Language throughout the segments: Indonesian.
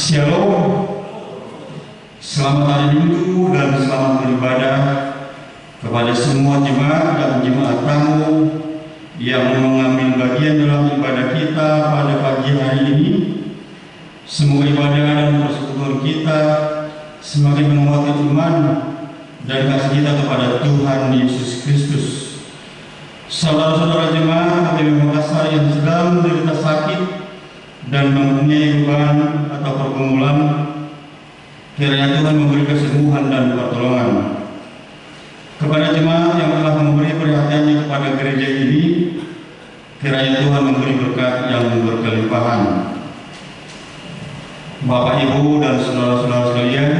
Shalom, selamat hari Minggu dan selamat beribadah kepada semua jemaat dan jemaat tamu yang mengambil bagian dalam ibadah kita pada pagi hari ini. Semoga ibadah dan persekutuan kita semakin menguatkan iman dan kasih kita kepada Tuhan Yesus Kristus. Saudara-saudara jemaat di Makassar yang sedang menderita sakit dan mempunyai beban atau pergumulan, kiranya Tuhan memberi kesembuhan dan pertolongan. Kepada jemaat yang telah memberi perhatiannya kepada gereja ini, kiranya Tuhan memberi berkat yang berkelimpahan. Bapak, Ibu, dan saudara-saudara sekalian,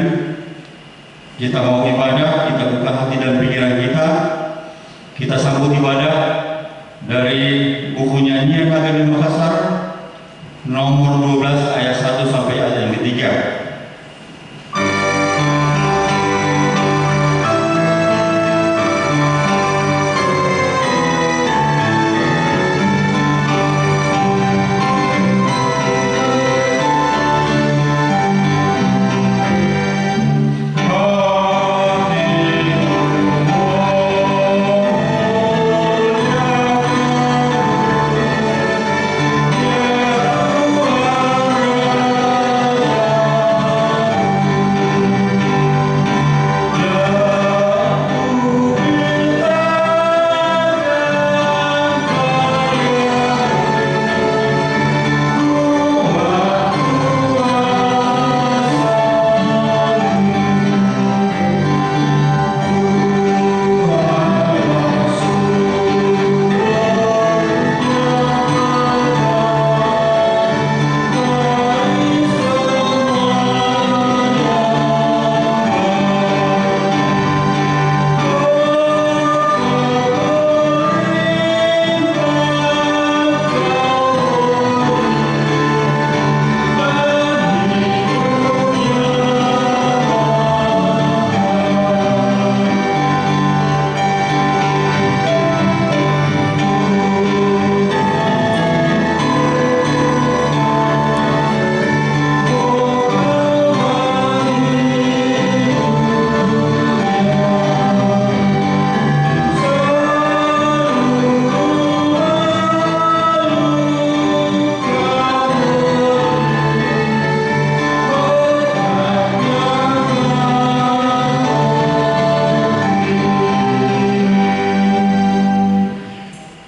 kita mau ibadah, kita buka hati dan pikiran kita sambut ibadah dari buku nyanyian HKBP Makassar nomor 12 ayat 1 sampai ayat yang ketiga.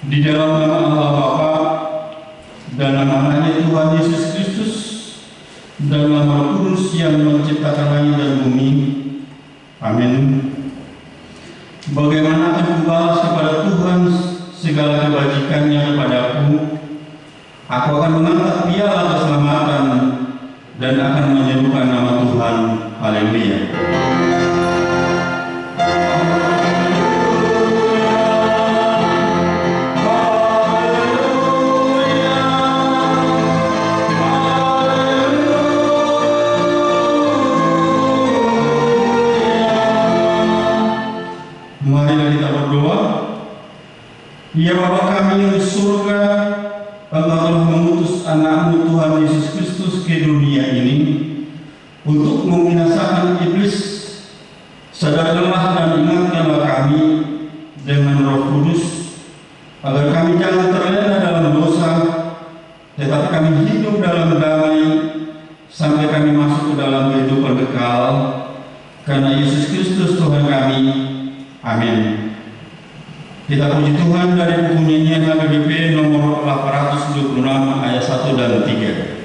Di dalam nama Allah Bapa dan nama anaknya Tuhan Yesus Kristus dan nama Roh Kudus yang menciptakan langit dan bumi. Amin. Bagaimana aku membalas kepada Tuhan segala kebajikannya kepadaku? Aku akan mengangkat piala keselamatan dan akan menyerukan nama Tuhan. Haleluya. Marilah kita berdoa. Ya Bapa kami yang di surga, Engkau telah mengutus anak-Mu Tuhan Yesus Kristus ke dunia ini untuk membinasakan iblis. Sadarkanlah dan ingatkanlah kami dengan Roh Kudus, agar kami jangan terlena dalam dosa, tetapi kami hidup dalam damai sampai kami masuk ke dalam kehidupan kekal. Karena Yesus Kristus Tuhan kami. Amin. Kita puji Tuhan dari buku nyanyian HKBP nomor 826 ayat 1 dan 3.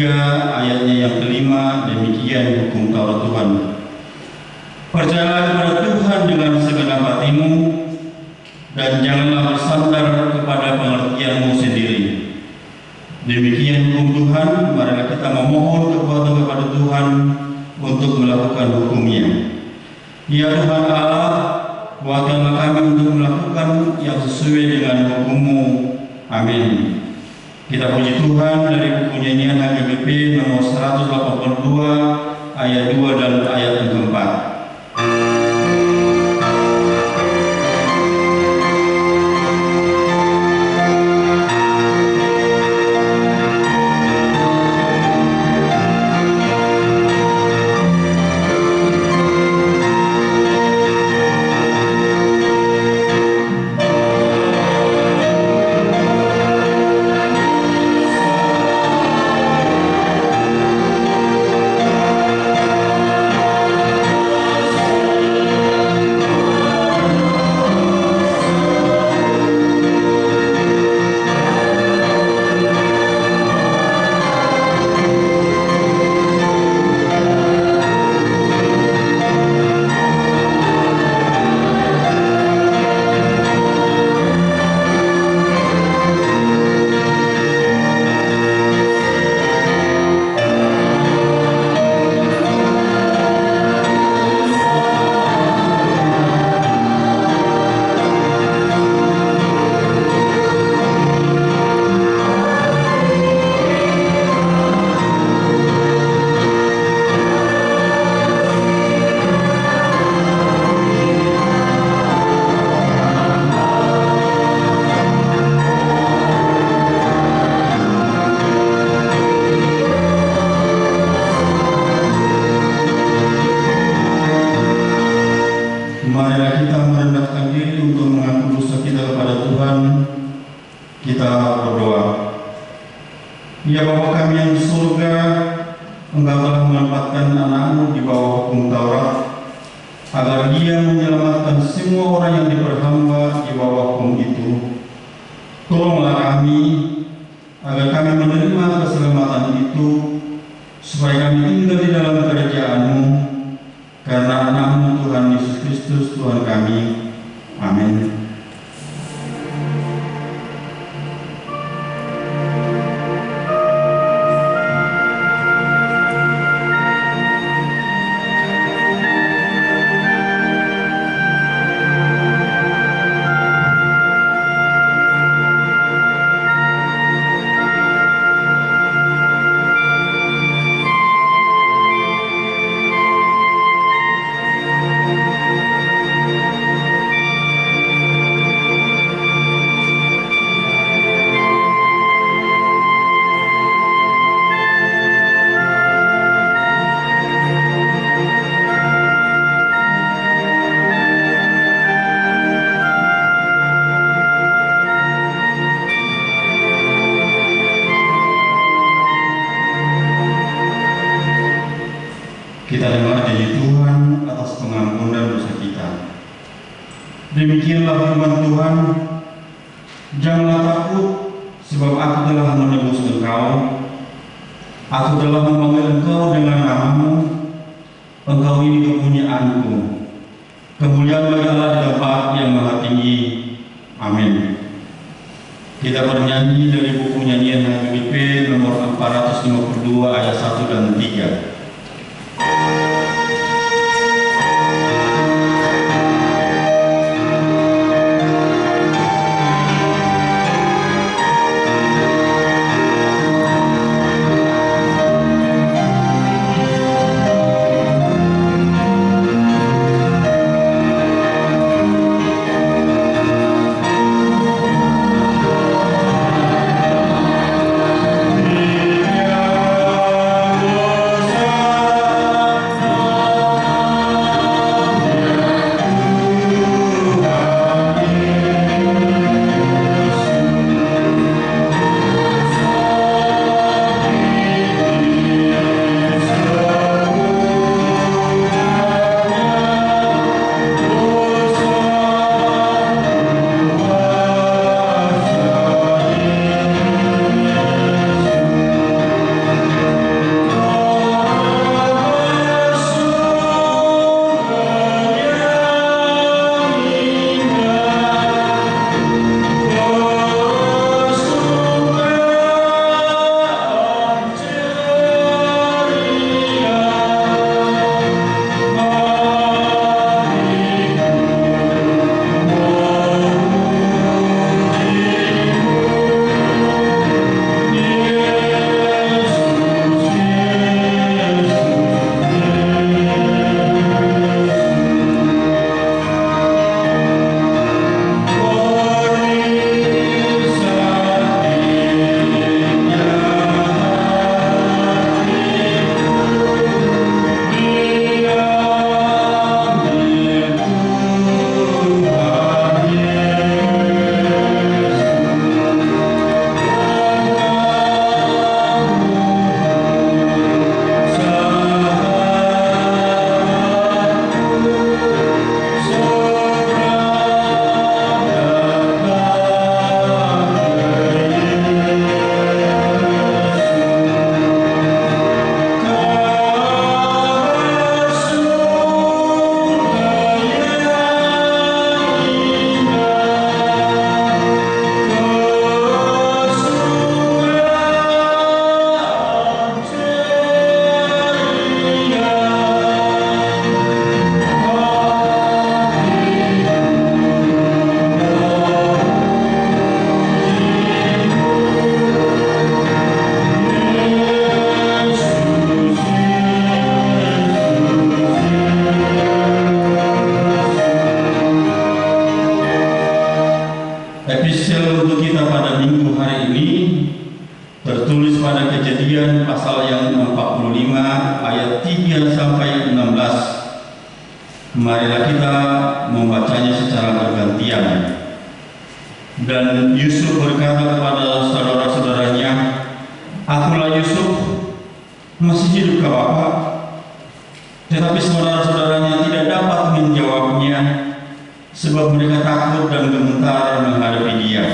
3 ayatnya yang kelima, demikian hukum Taurat Tuhan. Percayalah kepada Tuhan dengan segenap hatimu, dan janganlah bersandar kepada pengertianmu sendiri. Demikian hukum Tuhan. Marilah kita memohon kekuatan kepada Tuhan untuk melakukan hukum-Nya. Ya Tuhan Allah, kuatkanlah kami untuk melakukan yang sesuai dengan hukum-Mu. Amin. Kita puji Tuhan dari buku nyanyian HKBP nomor 182 ayat 2 dan ayat yang keempat. Marilah kita merendahkan diri untuk mengaku dosa kita kepada Tuhan. Kita berdoa. Ya Bapa kami yang di surga, Engkau telah menempatkan anak-Mu di bawah hukum Taurat, agar Dia menyelamatkan semua orang yang diperhamba di bawah hukum itu. Tolonglah kami, agar kami menerima keselamatan itu, supaya kami tinggal di dalam kerajaan-Mu, karena nama Tuhan Yesus Kristus Tuhan kami. Amin. Kita dengar janji Tuhan atas pengampunan dosa kita. Demikianlah firman Tuhan, janganlah takut, sebab aku telah menebus engkau. Aku telah memanggil engkau dengan namamu. Engkau ini kepunyaanku. Kemuliaan bagi Allah di tempat yang maha tinggi. Amin. Kita bernyanyi dari buku nyanyian HKBP nomor 452 ayat 1 dan 3. Yeah. Kejadian pasal yang 45 ayat 3 sampai 16. Marilah kita membacanya secara bergantian. Dan Yusuf berkata kepada saudara-saudaranya, "Akulah Yusuf, masih hidupkah Bapak?" Tetapi saudara-saudaranya tidak dapat menjawabnya, sebab mereka takut dan gemetar menghadapi dia.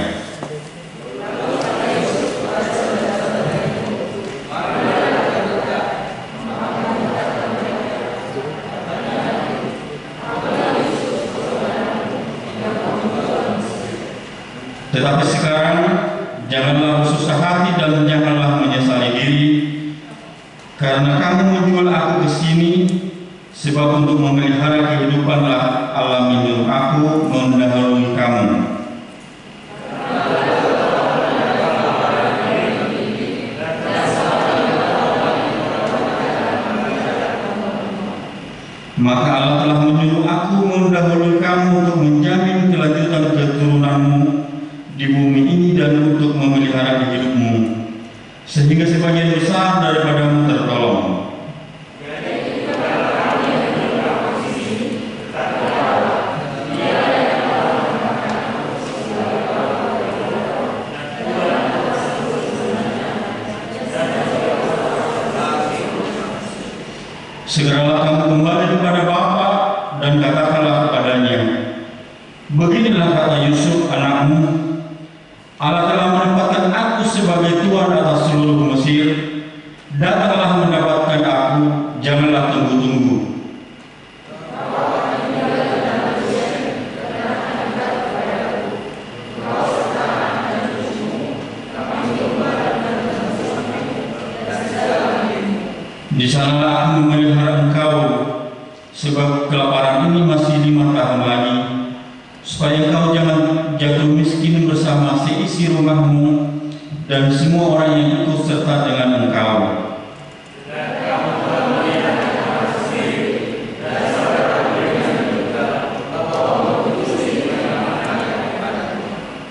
Tetapi sekarang janganlah bersusah hati dan janganlah menyesali diri, karena kamu menjual aku ke sini, sebab untuk memelihara kehidupanlah Allah menyuruh aku mendahului kamu. Maka Allah telah menyuruh aku mendahului kamu untuk menjamin kelanjutan keturunanmu di bumi ini dan untuk memelihara hidupmu, sehingga sebagian besar daripadamu tertolong. Segeralah kamu kembali kepada Bapa dan katakanlah kepadanya, "Beginilah kata Yusuf anakmu, Allah telah menempatkan aku sebagai tuan atas seluruh Mesir. Datanglah mendapatkan aku, janganlah tunggu-tunggu." Di sanalah aku memelihara engkau, sebab kelaparan ini masih 5 tahun lagi, supaya engkau jangan jatuh miskin bersama seisi rumahmu dan semua orang yang ikut serta dengan engkau.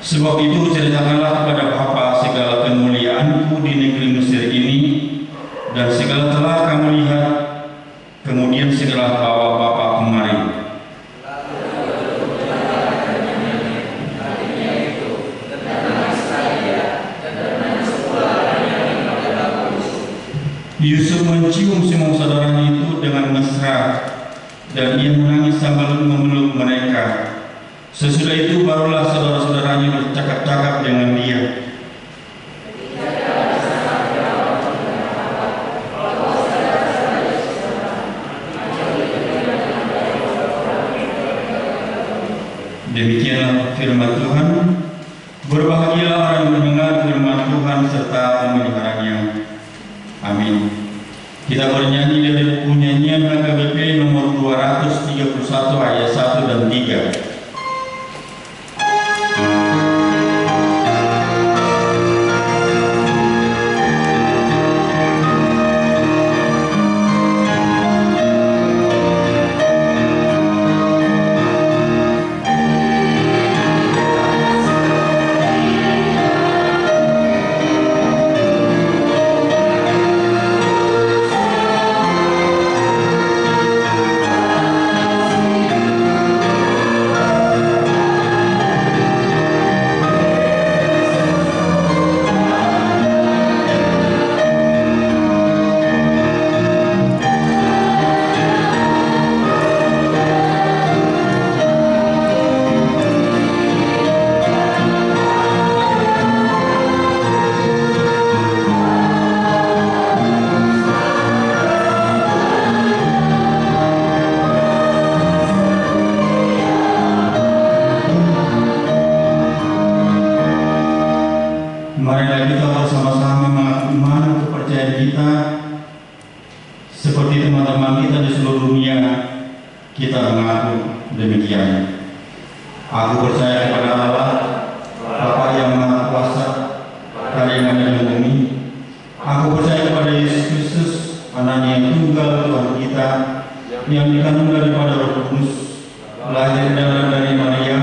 Sebab itu ceritakanlah kepada Bapa segala kemuliaanku di negeri Mesir ini, dan segala telah kamu lihat, kemudian segera bawa Bapa kemari. Yusuf mencium semua saudaranya itu dengan mesra, dan ia menangis sambil memeluk mereka. Sesudah itu barulah saudara-saudaranya bercakap-cakap dengan dia. Demikianlah firman Tuhan. Berbahagialah orang yang mendengar firman Tuhan serta memeliharanya. Amin. Kita bernyanyi dari buku nyanyian HKBP nomor 231 ayat 1 dan 3. Marilah kita bersama-sama mengaku iman kepercayaan kita seperti teman-teman kita di seluruh dunia. Kita mengaku demikian. Aku percaya kepada Allah, Bapa yang Maha Kuasa, Karya dan bumi. Aku percaya kepada Yesus Kristus, Anaknya yang tunggal Tuhan kita, yang dikandung daripada Roh Kudus, lahir dari Maria,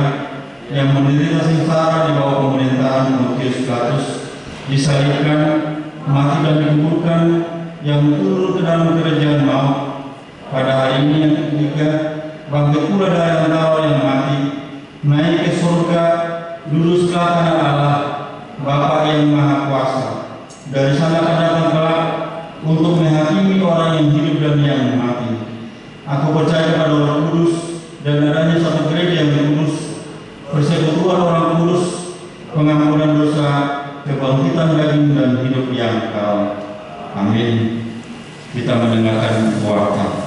yang menderita sengsara di bawah pemerintahan Pontius Pilatus, disalibkan, mati dan dikuburkan, yang turun ke dalam kerajaan maut. Pada hari ini yang ketiga, bangkit pula dari antara yang mati, naik ke surga, duduk sebelah kanan Allah, Bapa yang Maha Kuasa. Dari sana akan datang kelak untuk menghakimi orang yang hidup dan yang mati. Aku percaya kepada Roh Kudus dan adanya satu gereja yang kudus, persekutuan orang kudus, pengampunan dosa, kebangkitan daging dan hidup yang kekal. Amin. Kita mendengarkan warta.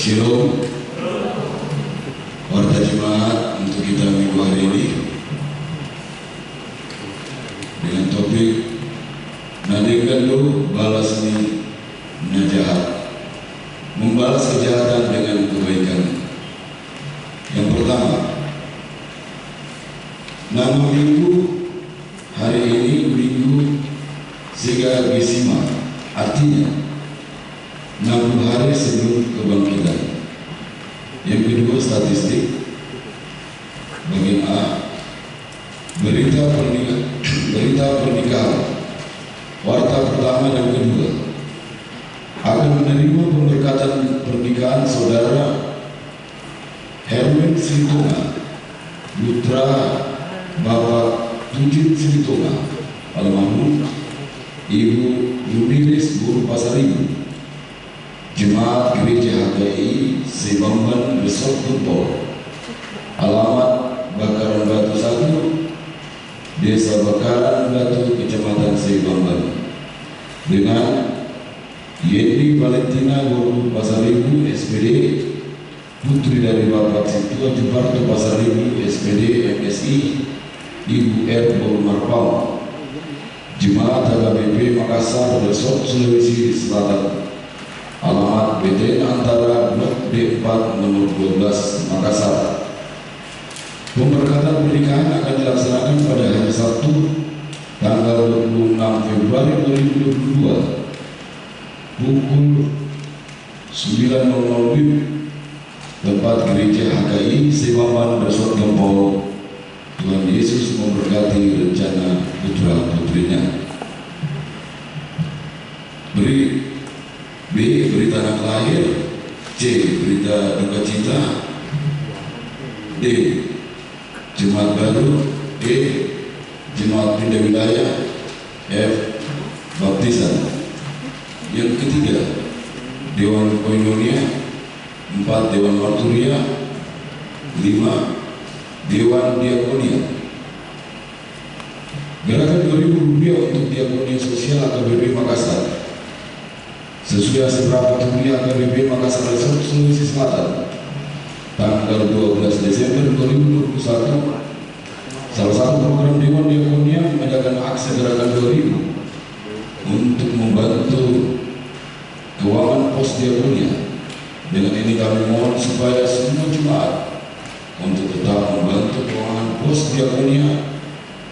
Shalom. Warta Jemaat untuk kita minggu hari ini dengan topik Nadekando balas ni najahat, membalas kejahatan dengan kebaikan. Yang pertama, nama minggu hari ini Minggu Sega Gesima, artinya 60 hari sebelum kebangkitan. Yang kedua, statistik. Bagian A, berita pernikahan. Warta pertama dan kedua akan menerima pemberkatan pernikahan saudara Herman Sritonga, putra Bapak Tujit Sritonga, almarhum Ibu Yudiris Guru Pasaribu, Jemaat Gereja HKI Sebamban Resort Gempol, alamat Bakaran Batu 1, Desa Bakaran Batu, Kecamatan Sebamban, dengan Yendi Valentina Guru Pasaribu SPD, putri dari Bapak Situa Juparto Pasaribu SPD MSI, Ibu R. Marpau, Jemaat HKBP Makassar Resort Sulawesi Selatan, alamat BTN Antara Blok D4 nomor 12 Makassar. Pemberkatan pernikahan akan dilaksanakan pada hari Sabtu tanggal 26 Februari 2022 pukul 9.00 WIB, tempat Gereja HKI Sebamban Resort Gempol. Tuhan Yesus memberkati rencana putra putrinya. B. Berita anak lahir. C. Berita duka cita. D. Jemaat baru. E. Jemaat pindah wilayah. F. Baptisan. Yang ketiga, Dewan Koinonia. 4. Dewan Marturia. 5. Dewan Diakonia. Gerakan Rp2.000 untuk Diakonia Sosial AKBP Makassar sesuai hasil rapat Kuliah AKBP Makassar Resort Sulawesi Selatan tanggal 12 Desember 2021. Salah satu program Dewan Diakonia mengadakan aksi gerakan 2000 untuk membantu keuangan pos diakonia. Dengan ini kami mohon supaya semua jemaat untuk tetap membantu keuangan pos diakonia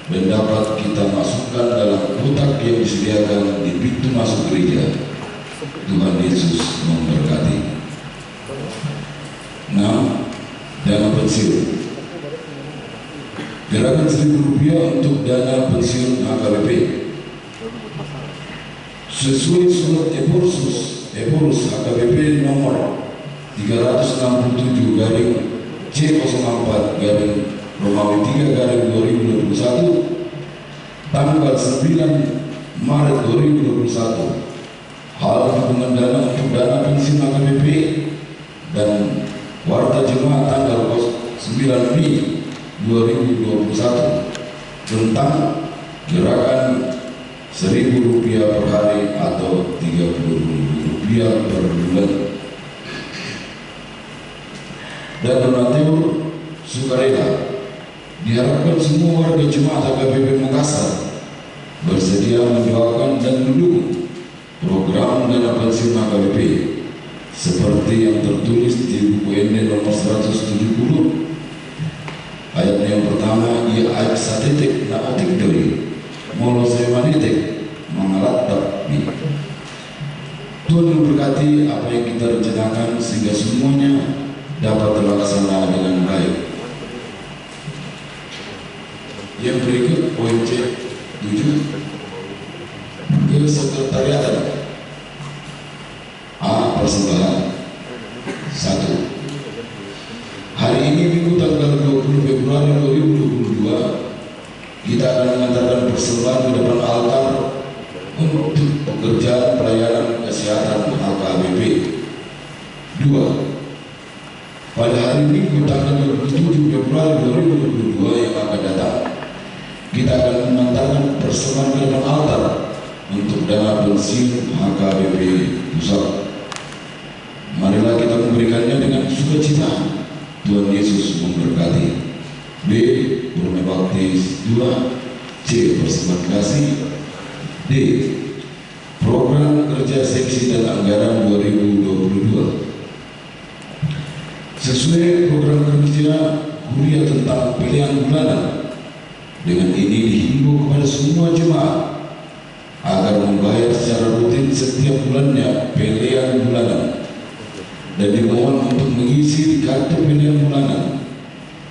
dan dapat kita masukkan dalam kotak yang disediakan di pintu masuk gereja. Tuhan Yesus memberkati. 6. Dana pensiun. Gerakan Rp1.000 untuk dana pensiun AKBP sesuai surat Eborus AKBP nomor 367 garing C04 garing Romawi 3 garing 2021 tanggal 9 Maret 2021. Hal dukungan dana untuk dana pensiun AKBP dan warta jemaat tanggal 9 Mei 2021 tentang gerakan Rp1.000 per hari atau Rp30.000 per bulan. Dan donatur sukarela. Diharapkan semua warga jemaat AKBP Makassar bersedia mendoakan dan mendukung program dana pensiun AKBP seperti yang tertulis di buku Ende nomor 170 ayatnya yang pertama, ia ayat satetek na otik doi molo semanetek mengalat tapi. Tuhan memberkati apa yang kita rencanakan sehingga semuanya dapat terlaksana dengan baik. Yang berikut poin C7, kesekretariatan. A. Persembahan. 1. Hari ini Minggu tanggal 20 Februari 2022 kita akan mengantarkan persembahan ke depan altar untuk pekerjaan pelayanan kesehatan HKBP. 2. Pada hari Minggu tanggal 27 Februari 2022 yang akan datang, kita akan mengantarkan persembahan ke depan altar untuk dana pensiun HKBP pusat. Marilah kita memberikannya dengan sukacita. Tuhan Yesus memberkati. B. Burme baptis. 2. C. Persembahan kasih. D. Program kerja seksi dan anggaran 2022. Sesuai program kerja kuliah tentang pilihan bulanan, dengan ini dihimbau kepada semua jemaat agar membayar secara rutin setiap bulannya pilihan bulanan, dan dimohon untuk mengisi kartu pilihan bulanan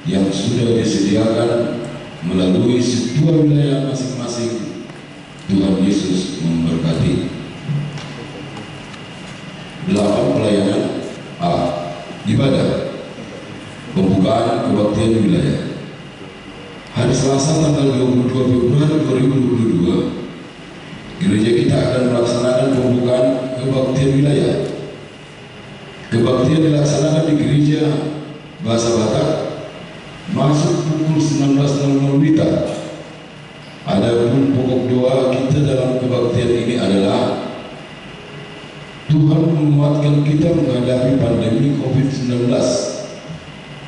yang sudah disediakan melalui sebuah wilayah masing-masing. Tuhan Yesus memberkati. 8. Pelayanan. A. Ibadah. Pembukaan kebaktian wilayah. Hari Selasa tanggal 22 Februari 2022, gereja kita akan melaksanakan pembukaan kebaktian wilayah. Kebaktian dilaksanakan di gereja Bahasa Batak masuk pukul 19.00 WITA. Adapun pokok doa kita dalam kebaktian ini adalah Tuhan menguatkan kita menghadapi pandemi COVID-19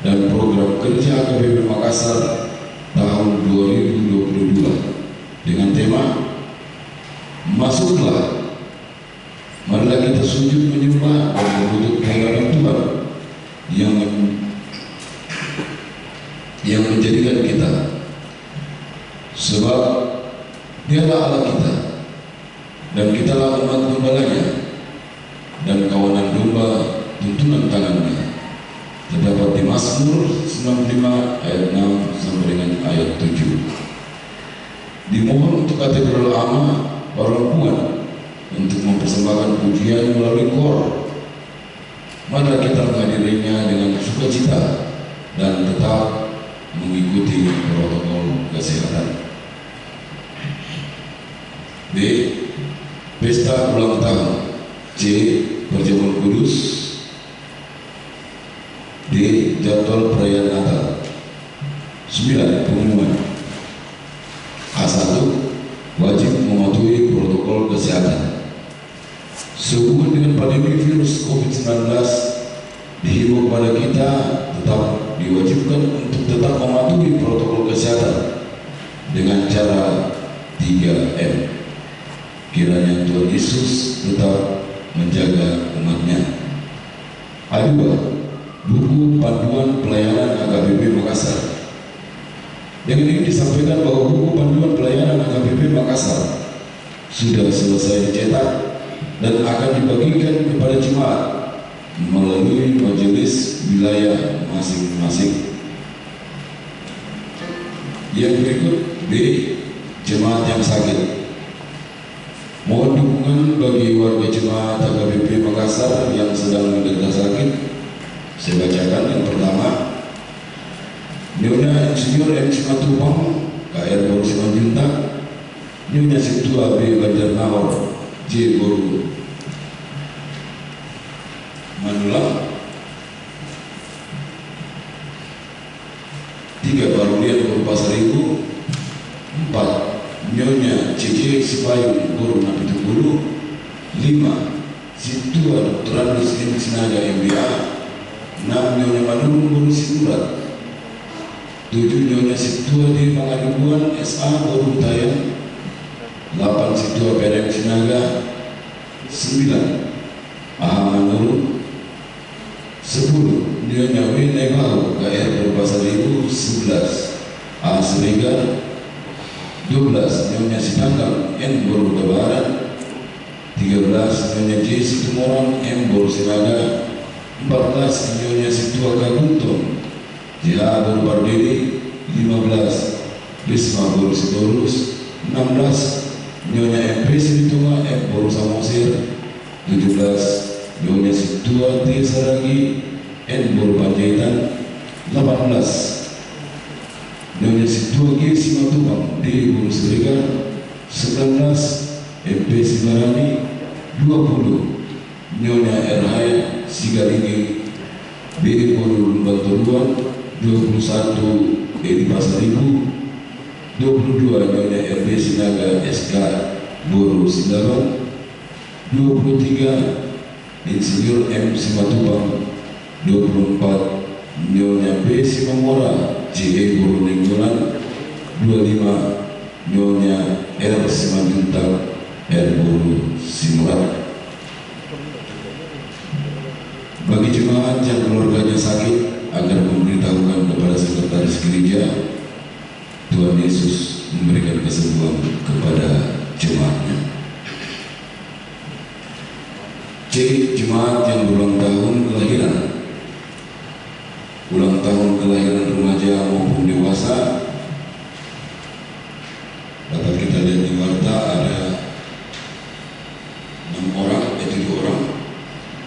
dan program kerja HKBP Makassar tahun 2022 dengan tema Masuklah. Marilah kita sujud menyembah dan berlutut kehadiran Tuhan yang menjadikan kita, sebab Dialah Allah kita dan kitalah umat gembalanya dan kawanan domba tuntunan tangannya. Terdapat di Mazmur 95 ayat 6 sampai dengan ayat 7. Dimohon untuk katedral ama perempuan untuk mempersembahkan pujian melalui kor. Mari kita menghadirinya dengan sukacita dan tetap mengikuti protokol kesehatan. B. Pesta ulang tahun. C. Perjamuan kudus. D. Jadwal perayaan Natal. 9. Pengumuman. A1. Wajib mematuhi protokol kesehatan. Sehubungan dengan pandemi virus COVID-19, dihimbau kepada kita tetap diwajibkan untuk tetap mematuhi protokol kesehatan dengan cara 3M. Kiranya Tuhan Yesus tetap menjaga umatnya. A2. Buku panduan pelayanan HKBP Makassar. Dengan ini disampaikan bahwa buku panduan pelayanan HKBP Makassar sudah selesai dicetak dan akan dibagikan kepada jemaat melalui majelis wilayah masing-masing. Yang berikut. B. Jemaat yang sakit. Mohon dukungan bagi warga jemaat HKBP Makassar yang sedang menderita sakit. Saya bacakan. Yang pertama, Nyonya Insinyur M. Simatupang KR Boru Simanjuntak, Nyonya Situa B. Banjar Nahor J. Boru Manulang. 3. Barulian Boru Pasaribu. 4. Nyonya C.J. Sipayung Boru Napitubulu. 5. Situa Dr. Andus M. Sinaga MBA. 6. Nyonya Manurung Boru Simurat. 7. Nyonya Situa di Pangadibuan SA Boru Tayan. 8. Situa Pedeng Sinaga. 9. Aha Manurung. 10. Nyonya W. Negau KR Berbahasa Ibu 11 A. Siregar. 12. Nyonya Sidanggang N. Boru Barat. 13. Nyonya J. Situmorang M. Boru Sinaga. 14. Nyonya Situa Kaguntung JH Boru Bardiri. 15. Risma Boru Sitorus. 16. Nyonya MP Situnga M. Boru Samosir. 17. Nyonya Situa T. Saragi N. Boru Panjaitan. 18. Nyonya Situa G. Simatupang D. Boru Siregar. 19. MP Sibarani. 20. Nyonya Erhaya Sigaringi B. Boru Lumbanturuan. 21. Edi Pasaribu. 22. Nyonya RB Sinaga SK Boru Sindaban. 23. Insinyur M. Simatupang. 24. Nyonya B. Simamora JE Boru Ninggolan. 25. Nyonya R. Simanjuntak R. Boru Simurat. Bagi jemaat yang keluarganya sakit, agar memberitahukan kepada sekretaris gereja, Tuhan Yesus memberikan kesembuhan kepada jemaatnya. C. Jemaat yang berulang tahun kelahiran. Ulang tahun kelahiran remaja maupun dewasa dapat kita lihat di warta ada 6 orang, 7 orang.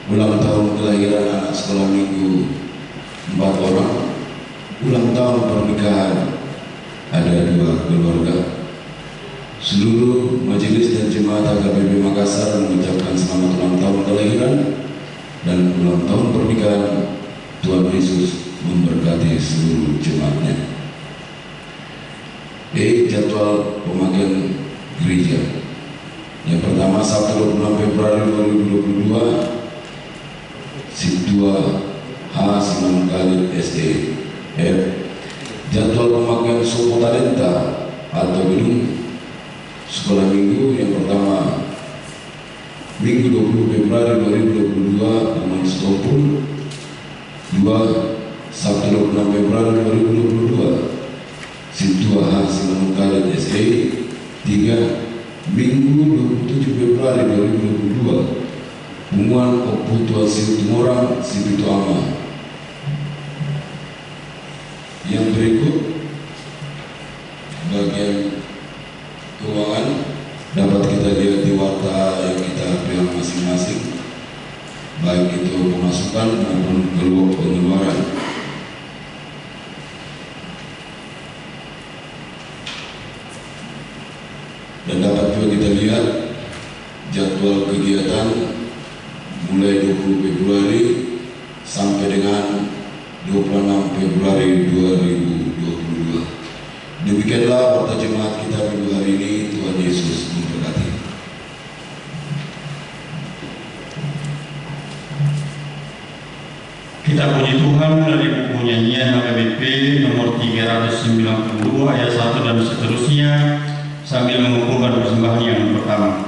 Ulang tahun kelahiran anak sekolah minggu 4 orang. Ulang tahun pernikahan ada 2 keluarga. Seluruh majelis dan jemaat HKBP Makassar mengucapkan selamat ulang tahun kelahiran dan ulang tahun pernikahan. Tuhan Yesus memberkati seluruh jemaatnya. Jadwal pemakaian gereja. Yang pertama, Sabtu 26 Februari 2022, Situa H. Siman Khalid SE. Jadwal pemakaian Sopo Talenta atau gedung sekolah minggu. Yang pertama, Minggu 20 Februari 2022, Taman Stompul. 2. Sabtu 26 Februari 2022, Situa H. Siman Khalid SE. 3. Minggu 27 Februari 2022, Pumuan Oputua Situmorang Sibitu Ama. Yang berikut bagian keuangan dapat kita lihat di warta yang kita pilih masing-masing, baik itu pemasukan maupun pengeluaran. Dan dapat juga kita lihat jadwal kegiatan mulai 20 Februari sampai dengan 26 Februari 2022. Demikianlah warta jemaat kita minggu hari ini. Tuhan Yesus memberkati. Kita puji Tuhan dari buku nyanyian HKBP nomor 392 ayat 1 dan seterusnya sambil mengumpulkan persembahan yang pertama.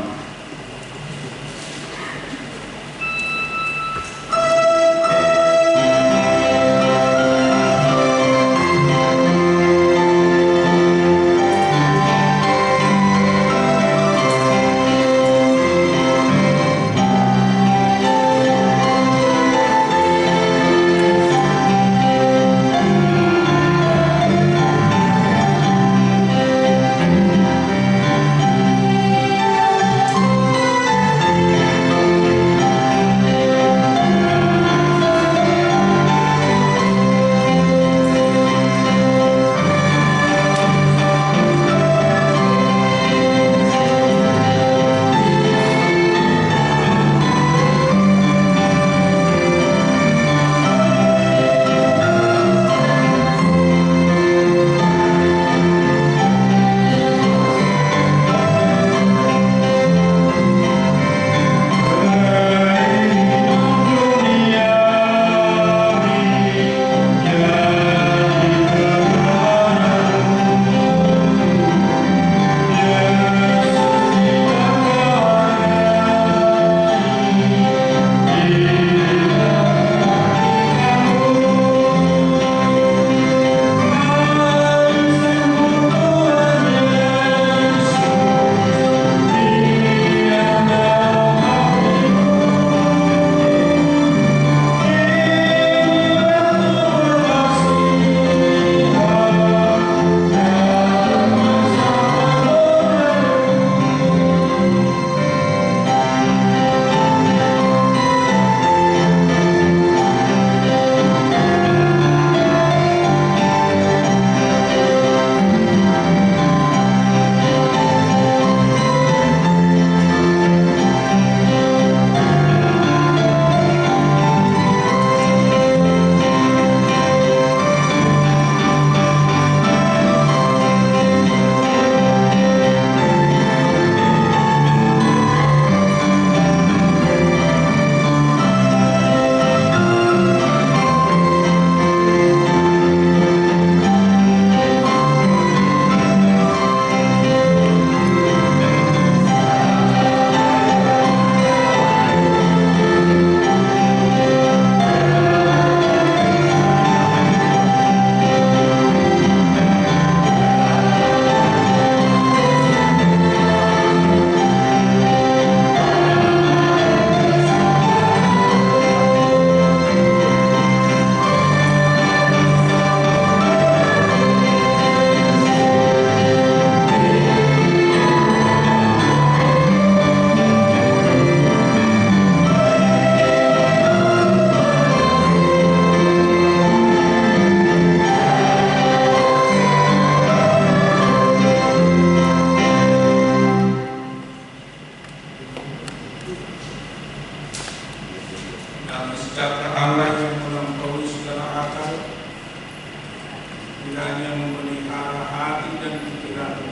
kiranya memelihara hati dan pikiran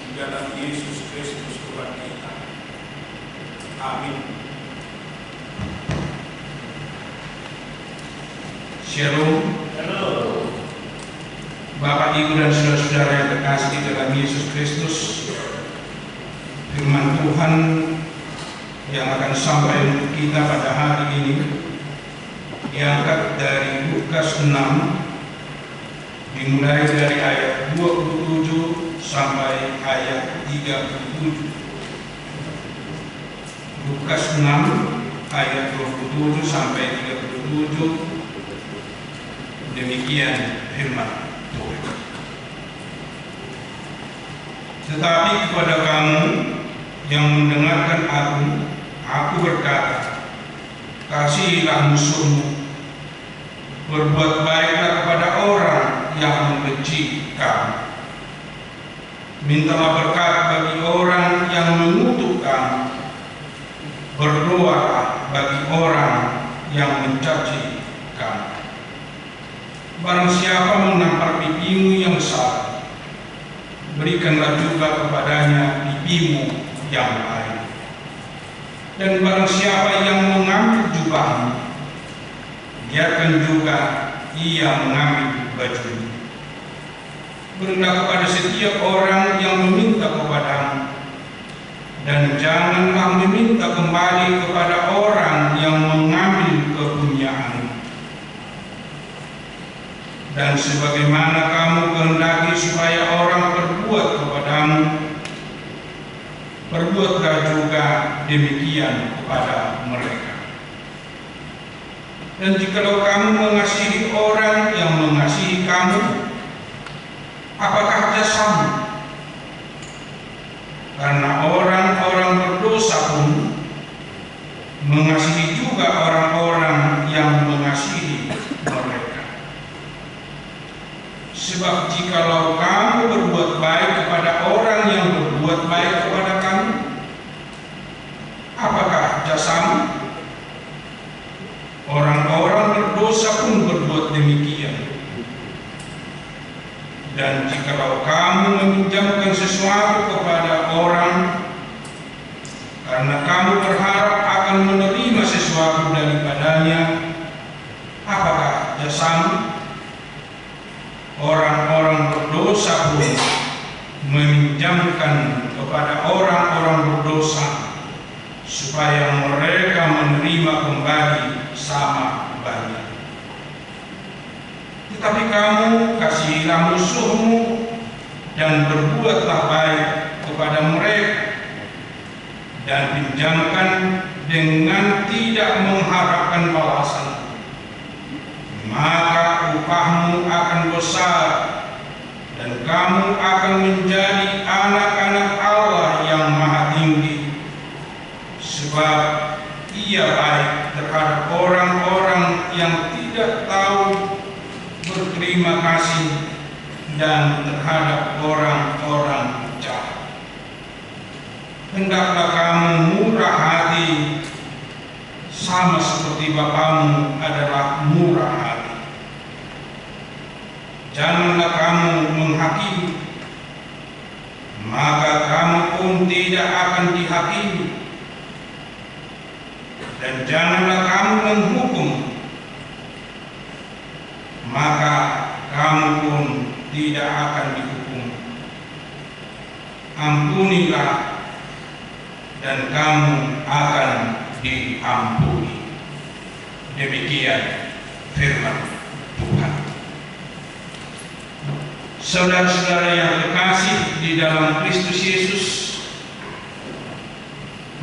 di dalam Yesus Kristus Tuhan kita. Amin. Shalom. Bapak, Ibu, dan saudara-saudara yang terkasih di dalam Yesus Kristus, firman Tuhan yang akan sampai untuk kita pada hari ini diangkat dari Lukas 6, dimulai dari ayat 27 sampai ayat 37. Lukas 6 ayat 27 sampai 37. Demikian firman Tuhan. Tetapi kepada kamu yang mendengarkan aku berkata, kasihilah musuhmu, berbuat baiklah kepada orang yang membenci kamu, mintalah berkat bagi orang yang mengutuk kamu, berdoalah bagi orang yang mencaci kamu. Barang siapa menampar pipimu yang salah, berikanlah juga kepadanya pipimu yang lain. Dan barang siapa yang mengambil jubahmu, biarkan juga ia mengambil bajumu. Berilah kepada setiap orang yang meminta kepadamu, dan janganlah meminta kembali kepada orang yang mengambil kepunyaanmu. Dan sebagaimana kamu kehendaki supaya orang berbuat kepadamu, berbuatlah juga demikian kepada mereka. Dan jikalau kamu mengasihi orang yang mengasihi kamu, apakah jasamu? Karena orang-orang berdosa pun mengasihi juga orang-orang yang mengasihi mereka. Sebab jikalau kamu berbuat baik kepada orang yang berbuat baik kepada kamu, apakah jasamu? Orang-orang berdosa pun berbuat demikian. Dan jikalau kamu meminjamkan sesuatu kepada orang karena kamu berharap akan menerima sesuatu daripadanya, apakah jasamu? Orang-orang berdosa pun meminjamkan kepada orang-orang berdosa supaya mereka menerima kembali sama banyak. Tetapi kamu kasihilah musuhmu dan berbuatlah baik kepada mereka, dan pinjamkan dengan tidak mengharapkan balasan. Maka upahmu akan besar, dan kamu akan menjadi anak-anak Allah yang Maha Tinggi, sebab Ia baik terhadap orang-orang yang tidak tahu berterima kasih dan terhadap orang-orang jahat. Hendaklah kamu murah hati, sama seperti Bapamu adalah murah hati. Janganlah kamu menghakimi, maka kamu pun tidak akan dihakimi. Dan janganlah kamu menghukum, maka kamu pun tidak akan dihukum. Ampunilah, dan kamu akan diampuni. Demikian firman Tuhan. Saudara-saudara yang terkasih di dalam Kristus Yesus,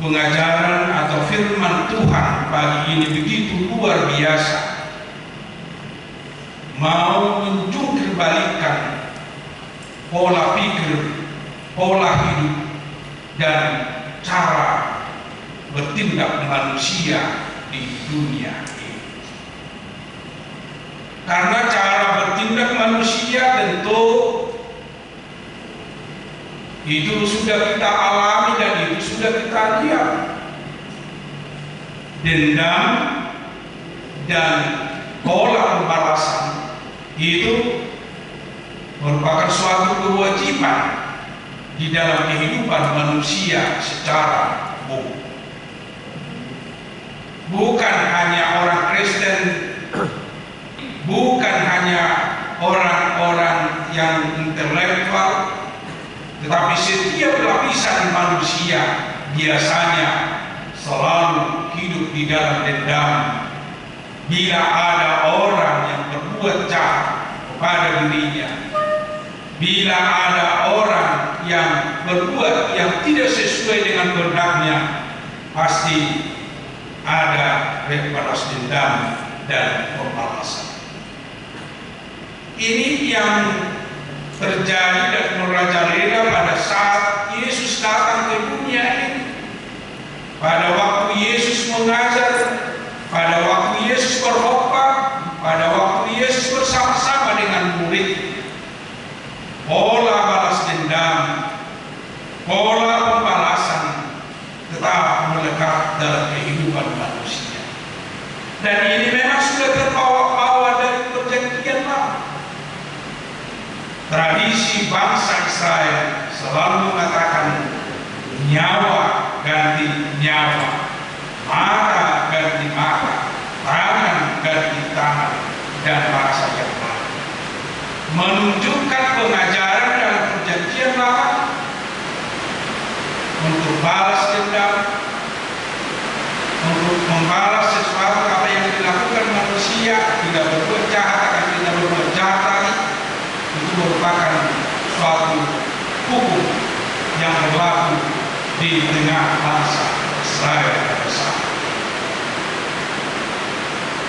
pengajaran atau firman Tuhan pagi ini begitu luar biasa, mau menjungkir balikkan pola pikir, pola hidup, dan cara bertindak manusia di dunia ini. Karena cara bertindak manusia tentu itu sudah kita alami dan itu sudah kita lihat. Dendam dan pola pembalasan Itu merupakan suatu kewajiban di dalam kehidupan manusia secara umum. Bukan hanya orang Kristen, bukan hanya orang-orang yang intelektual, tetapi setiap lapisan manusia biasanya selalu hidup di dalam dendam. Bila ada orang yang berbuat jahat kepada dirinya, bila ada orang yang berbuat yang tidak sesuai dengan kehendaknya, pasti ada balas dendam dan pembalasan. Ini yang terjadi dan merajalela pada saat Yesus datang ke dunia ini. Pada waktu Yesus mengajar, pada waktu Yesus berkhotbah, pada waktu Yesus bersama-sama dengan murid, pola balas dendam, pola pembalasan tetap melekat dalam kehidupan manusia. Dan ini memang sudah terbawa-bawa dari perjanjian lama. Tradisi bangsa Israel selalu mengatakan nyawa ganti nyawa, mata ganti mata, tangan ganti tangan, dan bahasa yang lain. Menunjukkan pengajaran dalam perjanjian lama untuk balas dendam, untuk membalas sesuatu apa yang dilakukan manusia, tidak berbuat jahat akan tidak berbuat jahat lagi. Itu merupakan suatu hukum yang berlaku di tengah bangsa Israel pada saat.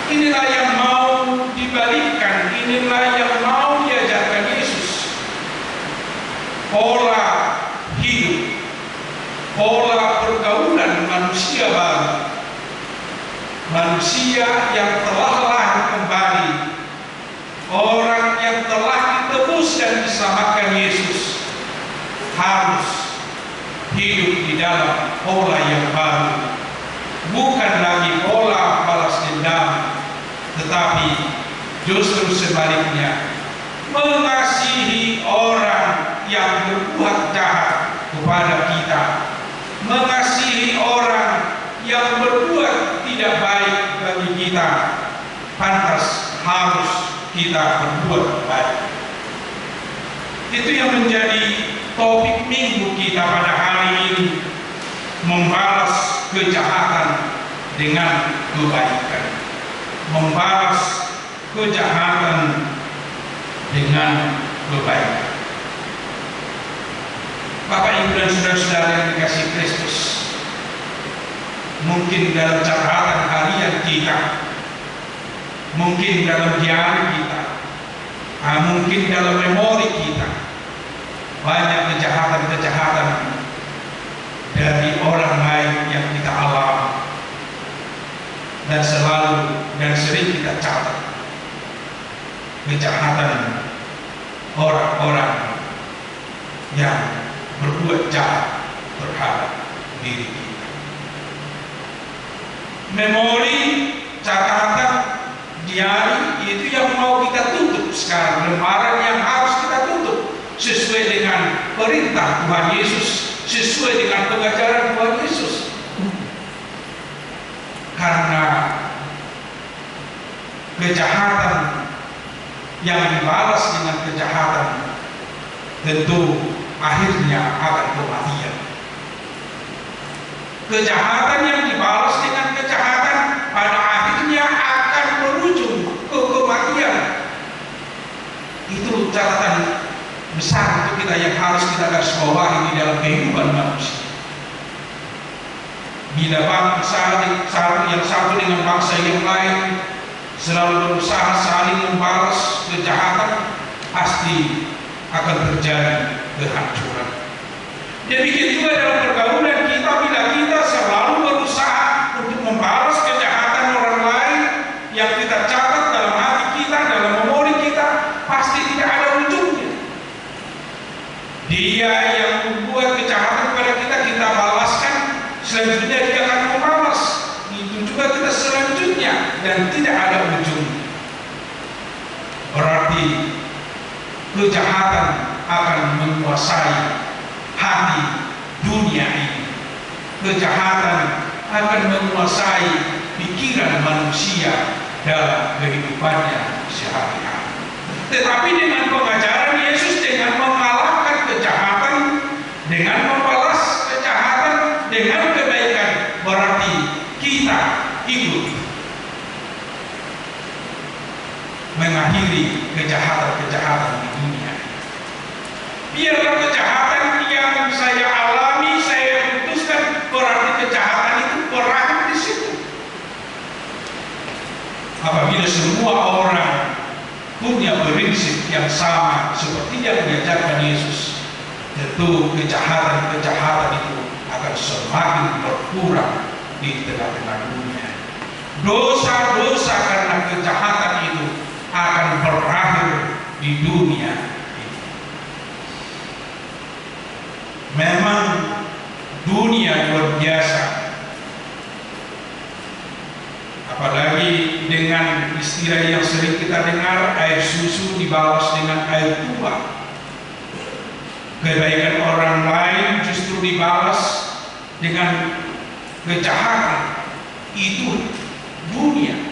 Inilah yang mau dibalikkan, inilah yang mau diajarkan Yesus. Pola hidup, pola pergaulan manusia baru, manusia yang telah lahir kembali, orang yang telah ditebus dan diselamatkan Yesus, harus hidup di dalam pola yang baru. Bukan lagi pola balas dendam, tetapi justru sebaliknya, mengasihi orang yang berbuat jahat kepada kita, mengasihi orang yang berbuat tidak baik bagi kita, pantas harus kita berbuat baik. Itu yang menjadi topik minggu kita pada hari ini, membalas kejahatan dengan kebaikan, membalas kejahatan dengan kebaikan. Bapak, Ibu, dan saudara-saudara yang dikasihi Kristus, mungkin dalam catatan harian kita, mungkin dalam diari kita, mungkin dalam memori kita, banyak kejahatan-kejahatan dari orang lain yang kita alami, dan selalu dan sering kita catat kejahatan orang-orang yang berbuat jahat terhadap diri kita. Memori, catatan, diari itu yang mau kita tutup sekarang, lembaran yang harus kita tutup sesuai dengan perintah Tuhan Yesus, sesuai dengan pengajaran Tuhan Yesus. Karena kejahatan yang dibalas dengan kejahatan tentu akhirnya akan kematian. Kejahatan yang dibalas dengan kejahatan pada akhirnya akan berujung ke kematian. Itu catatan besar untuk kita yang harus kita garis bawahi di dalam kehidupan manusia. Bila bangsa yang satu dengan bangsa yang lain selalu berusaha saling membalas kejahatan, pasti akan terjadi kehancuran. Demikian juga dalam pergaulan kita, bila kita selalu berusaha untuk membalas kejahatan orang lain yang kita catat dalam hati kita, dalam memori kita, pasti tidak ada ujungnya. Dia yang membuat kejahatan kepada kita, kita balaskan, selanjutnya dia akan membalas. Itu juga kita selanjutnya, dan tidak ada ujungnya. Berarti berarti kejahatan akan menguasai hati dunia ini. Kejahatan akan menguasai pikiran manusia dalam kehidupannya sehari-hari. Tetapi dengan pengajaran Yesus, dengan mengalahkan kejahatan, dengan membalas kejahatan dengan kebaikan, berarti kita ikut mengakhiri kejahatan-kejahatan di dunia. Biarlah kejahatan yang saya alami, saya putuskan, berarti kejahatan itu berakhir di situ. Apabila semua orang punya prinsip yang sama seperti yang diajarkan Yesus, tentu kejahatan-kejahatan itu akan semakin berkurang di tengah-tengah dunia. Dosa-dosa karena kejahatan itu akan berakhir di dunia ini. Memang dunia luar biasa, apalagi dengan istilah yang sering kita dengar, air susu dibalas dengan air tuba. Kebaikan orang lain justru dibalas dengan kejahatan. Itu dunia.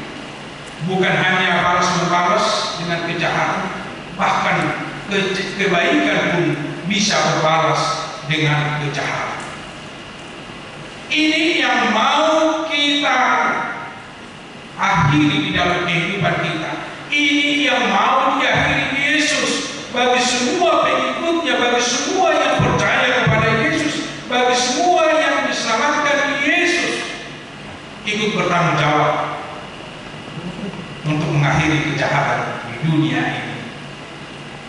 Bukan hanya balas-membalas dengan kejahatan, bahkan kebaikan pun bisa berbalas dengan kejahatan. Ini yang mau kita akhiri di dalam kehidupan kita. Ini yang mau diakhiri Yesus bagi semua pengikutnya, bagi semua yang percaya kepada Yesus, bagi semua yang diselamatkan Yesus, ikut bertanggung jawab untuk mengakhiri kejahatan di dunia ini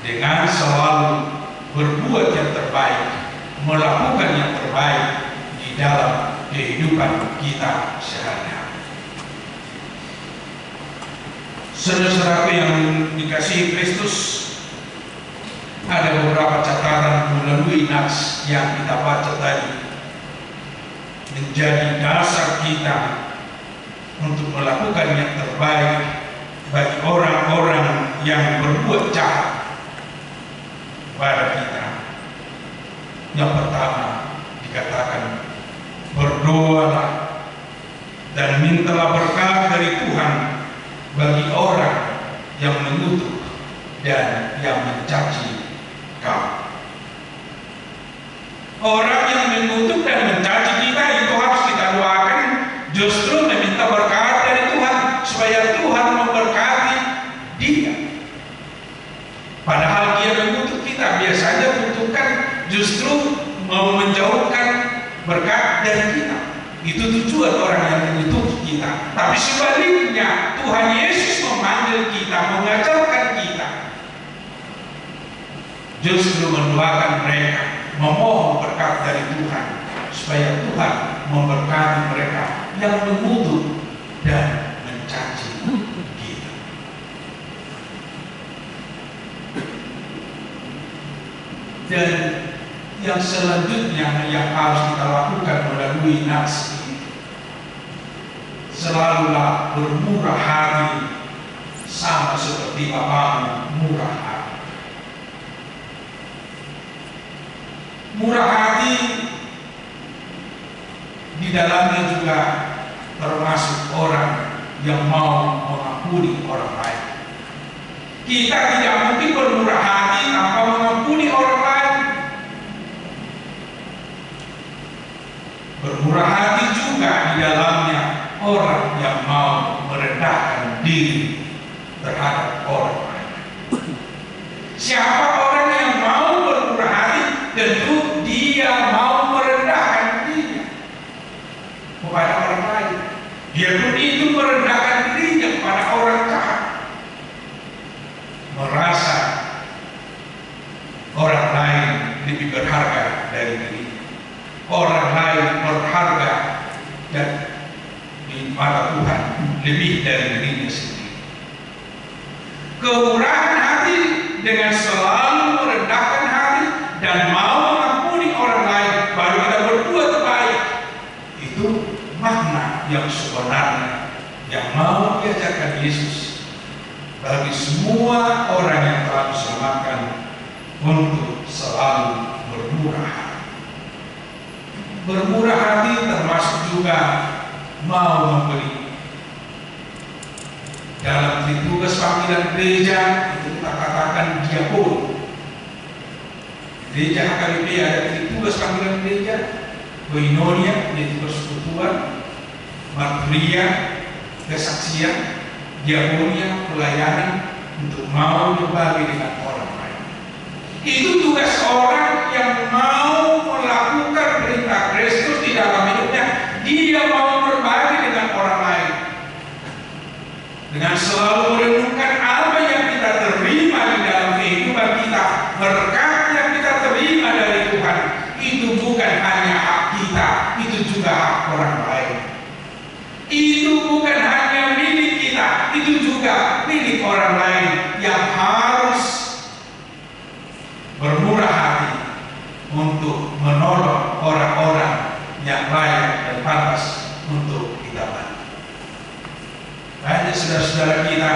dengan selalu berbuat yang terbaik, melakukan yang terbaik di dalam kehidupan kita sehari-hari. Saudara-saudaraku yang dikasihi Kristus, ada beberapa catatan melalui nats yang kita baca tadi menjadi dasar kita untuk melakukan yang terbaik bagi orang-orang yang berbuat jahat pada kita. Yang pertama dikatakan, berdoalah dan mintalah berkat dari Tuhan bagi orang yang mengutuk dan yang mencaci kamu. Orang yang mengutuk dan mencaci kita itu harus kita doakan, justru meminta berkat dari Tuhan supaya Tuhan memberkati dia. Padahal dia mengutuk kita, biasanya kutukan justru mau menjauhkan berkat dari kita. Itu tujuan orang yang mengutuk kita. Tapi sebaliknya, Tuhan Yesus memanggil kita, mengajarkan kita justru mendoakan mereka, memohon berkat dari Tuhan supaya Tuhan memberkati mereka yang mengutuk dan mencaci kita. Dan yang selanjutnya yang harus kita lakukan melalui nats ini, selalulah bermurah hati sama seperti Bapamu murah hati. Murah hati di dalamnya juga termasuk orang yang mau mengampuni orang lain. Kita tidak mungkin bermurah hati tanpa mengampuni orang lain. Bermurah hati juga di dalamnya orang yang mau merendahkan diri terhadap orang lain. Siapa orang yang mau bermurah hati, tentu dia mau merendahkan dirinya kepada orang lain. Dia pun itu merendahkan dirinya kepada orang jahat, merasa orang lain lebih berharga dari dirinya, orang lain berharga dan di mata Tuhan lebih dari dirinya sendiri. Kemurahan hati dengan selalu merendahkan hati dan mau mengampuni orang lain, baru kita berbuat baik. Itu makna yang sebenarnya yang mau diajarkan Yesus bagi semua orang yang telah diselamatkan untuk selalu bermurah hati. Bermurah hati termasuk juga mau memberi. Dalam tugas panggilan gereja itu kita katakan diakon. Gereja HKBP ada tugas panggilan gereja, koinonia yaitu persekutuan, marturia kesaksian, diakonia pelayanan untuk mau berbagi dengan orang lain. Itu tugas orang yang mau melakukan perintah Kristus di dalam hidupnya. Dia mau berbagi dengan orang lain dengan selalu merenungkan apa yang kita terima di dalam kehidupan kita, berkat yang kita terima dari Tuhan. Itu bukan hanya hak kita, itu juga hak orang lain. Itu bukan hanya milik kita, itu juga milik orang lain yang harus bermurah hati untuk menolong orang-orang yang layak dan pantas untuk kita bantu. Banyak saudara-saudara kita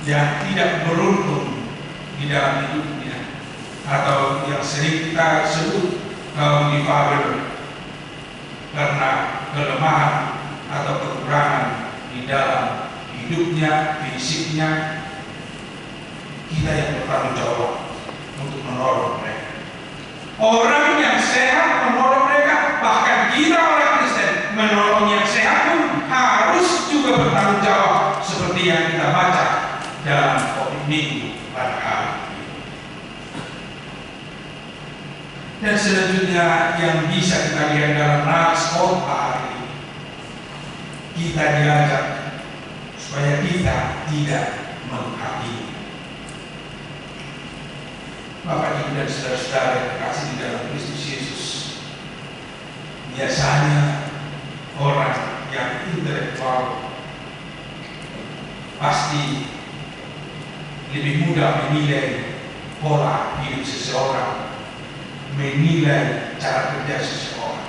yang tidak beruntung di dalam hidupnya, atau yang sering kita sebut kaum difabel, karena kelemahan atau kekurangan di dalam hidupnya, fisiknya. Kita yang bertanggung jawab untuk menolong mereka. Orang yang sehat menolong mereka, bahkan kita orang Kristen menolong yang sehat pun harus juga bertanggung jawab, seperti yang kita baca dalam Kopi Minggu pada hari ini. Dan selanjutnya yang bisa kita lihat dalam nats khotbah hari ini, kita diajak supaya kita tidak menghakimi. Bapak Ibu dan saudara-saudara yang terkasih di dalam Kristus Yesus, biasanya orang yang intelektual pasti lebih mudah menilai pola hidup seseorang, menilai cara kerja seseorang.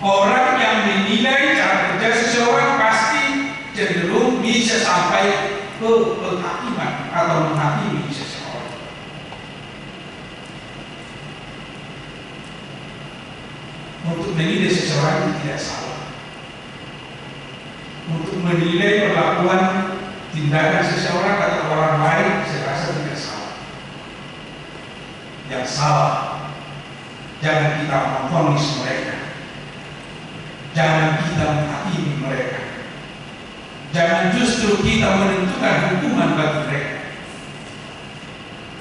Orang yang menilai cara kerja seseorang pasti cenderung bisa sampai ke penghakiman atau menghakimi seseorang. Untuk menilai seseorang itu tidak salah. Untuk menilai perlakuan tindakan seseorang atau orang lain, saya rasa tidak salah. Yang salah, jangan kita memvonis mereka, jangan kita menghakimi mereka, jangan justru kita menentukan hukuman bagi mereka,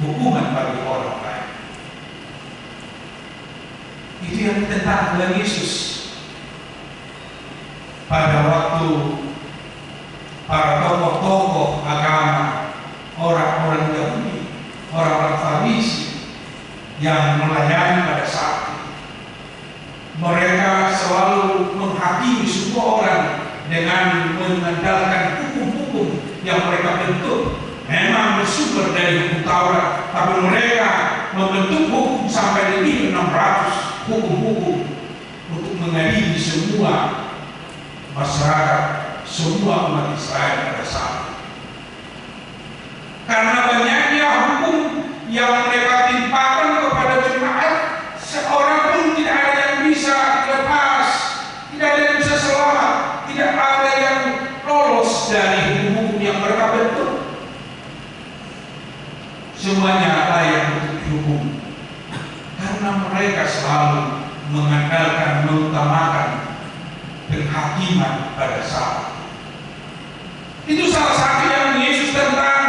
hukuman bagi orang lain. Itu yang ditentang oleh Yesus pada waktu para tokoh-tokoh agama, orang-orang Yahudi, orang-orang Farisi yang melayani pada saat itu. Mereka selalu menghakimi semua orang dengan mengandalkan hukum-hukum yang mereka bentuk. Memang bersumber dari hukum Taurat, tapi mereka membentuk hukum sampai lebih 600 hukum-hukum untuk mengadili semua masyarakat, semua umat Israel pada saat itu. Karena banyaknya hukum yang mereka timpakan kepada jemaat, seorang pun tidak ada yang bisa lepas, tidak ada yang bisa selamat, tidak ada yang lolos dari hukum-hukum yang mereka bentuk. Semuanya layak untuk dihukum, karena mereka selalu mengandalkan, mengutamakan penghakiman pada saat itu. Salah satu yang Yesus tentang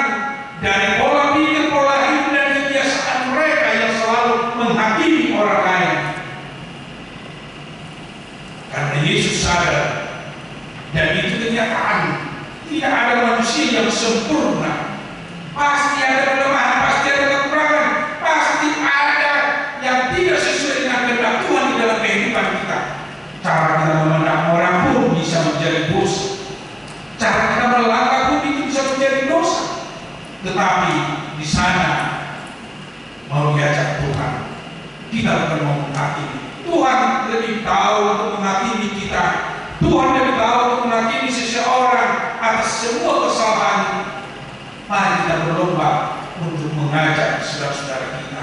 dari pola pikir, pola hidup dan kebiasaan mereka yang selalu menghakimi orang lain. Karena Yesus sadar, dan itu kenyataan, tidak ada manusia yang sempurna. Pasti ada kelemahan, pasti ada kekurangan, pasti ada yang tidak sesuai dengan kehendak Tuhan di dalam kehidupan kita. Cara kita memandang orang pun bisa menjadi dosa. Cara kita melangkah pun itu bisa menjadi dosa. Tetapi di sana mau diajak Tuhan, kita bukan mau menghakimi. Tuhan lebih tahu untuk menghakimi kita. Tuhan lebih tahu untuk menghakimi seseorang atas semua kesalahan. Mari kita berlomba untuk mengajak saudara-saudara kita,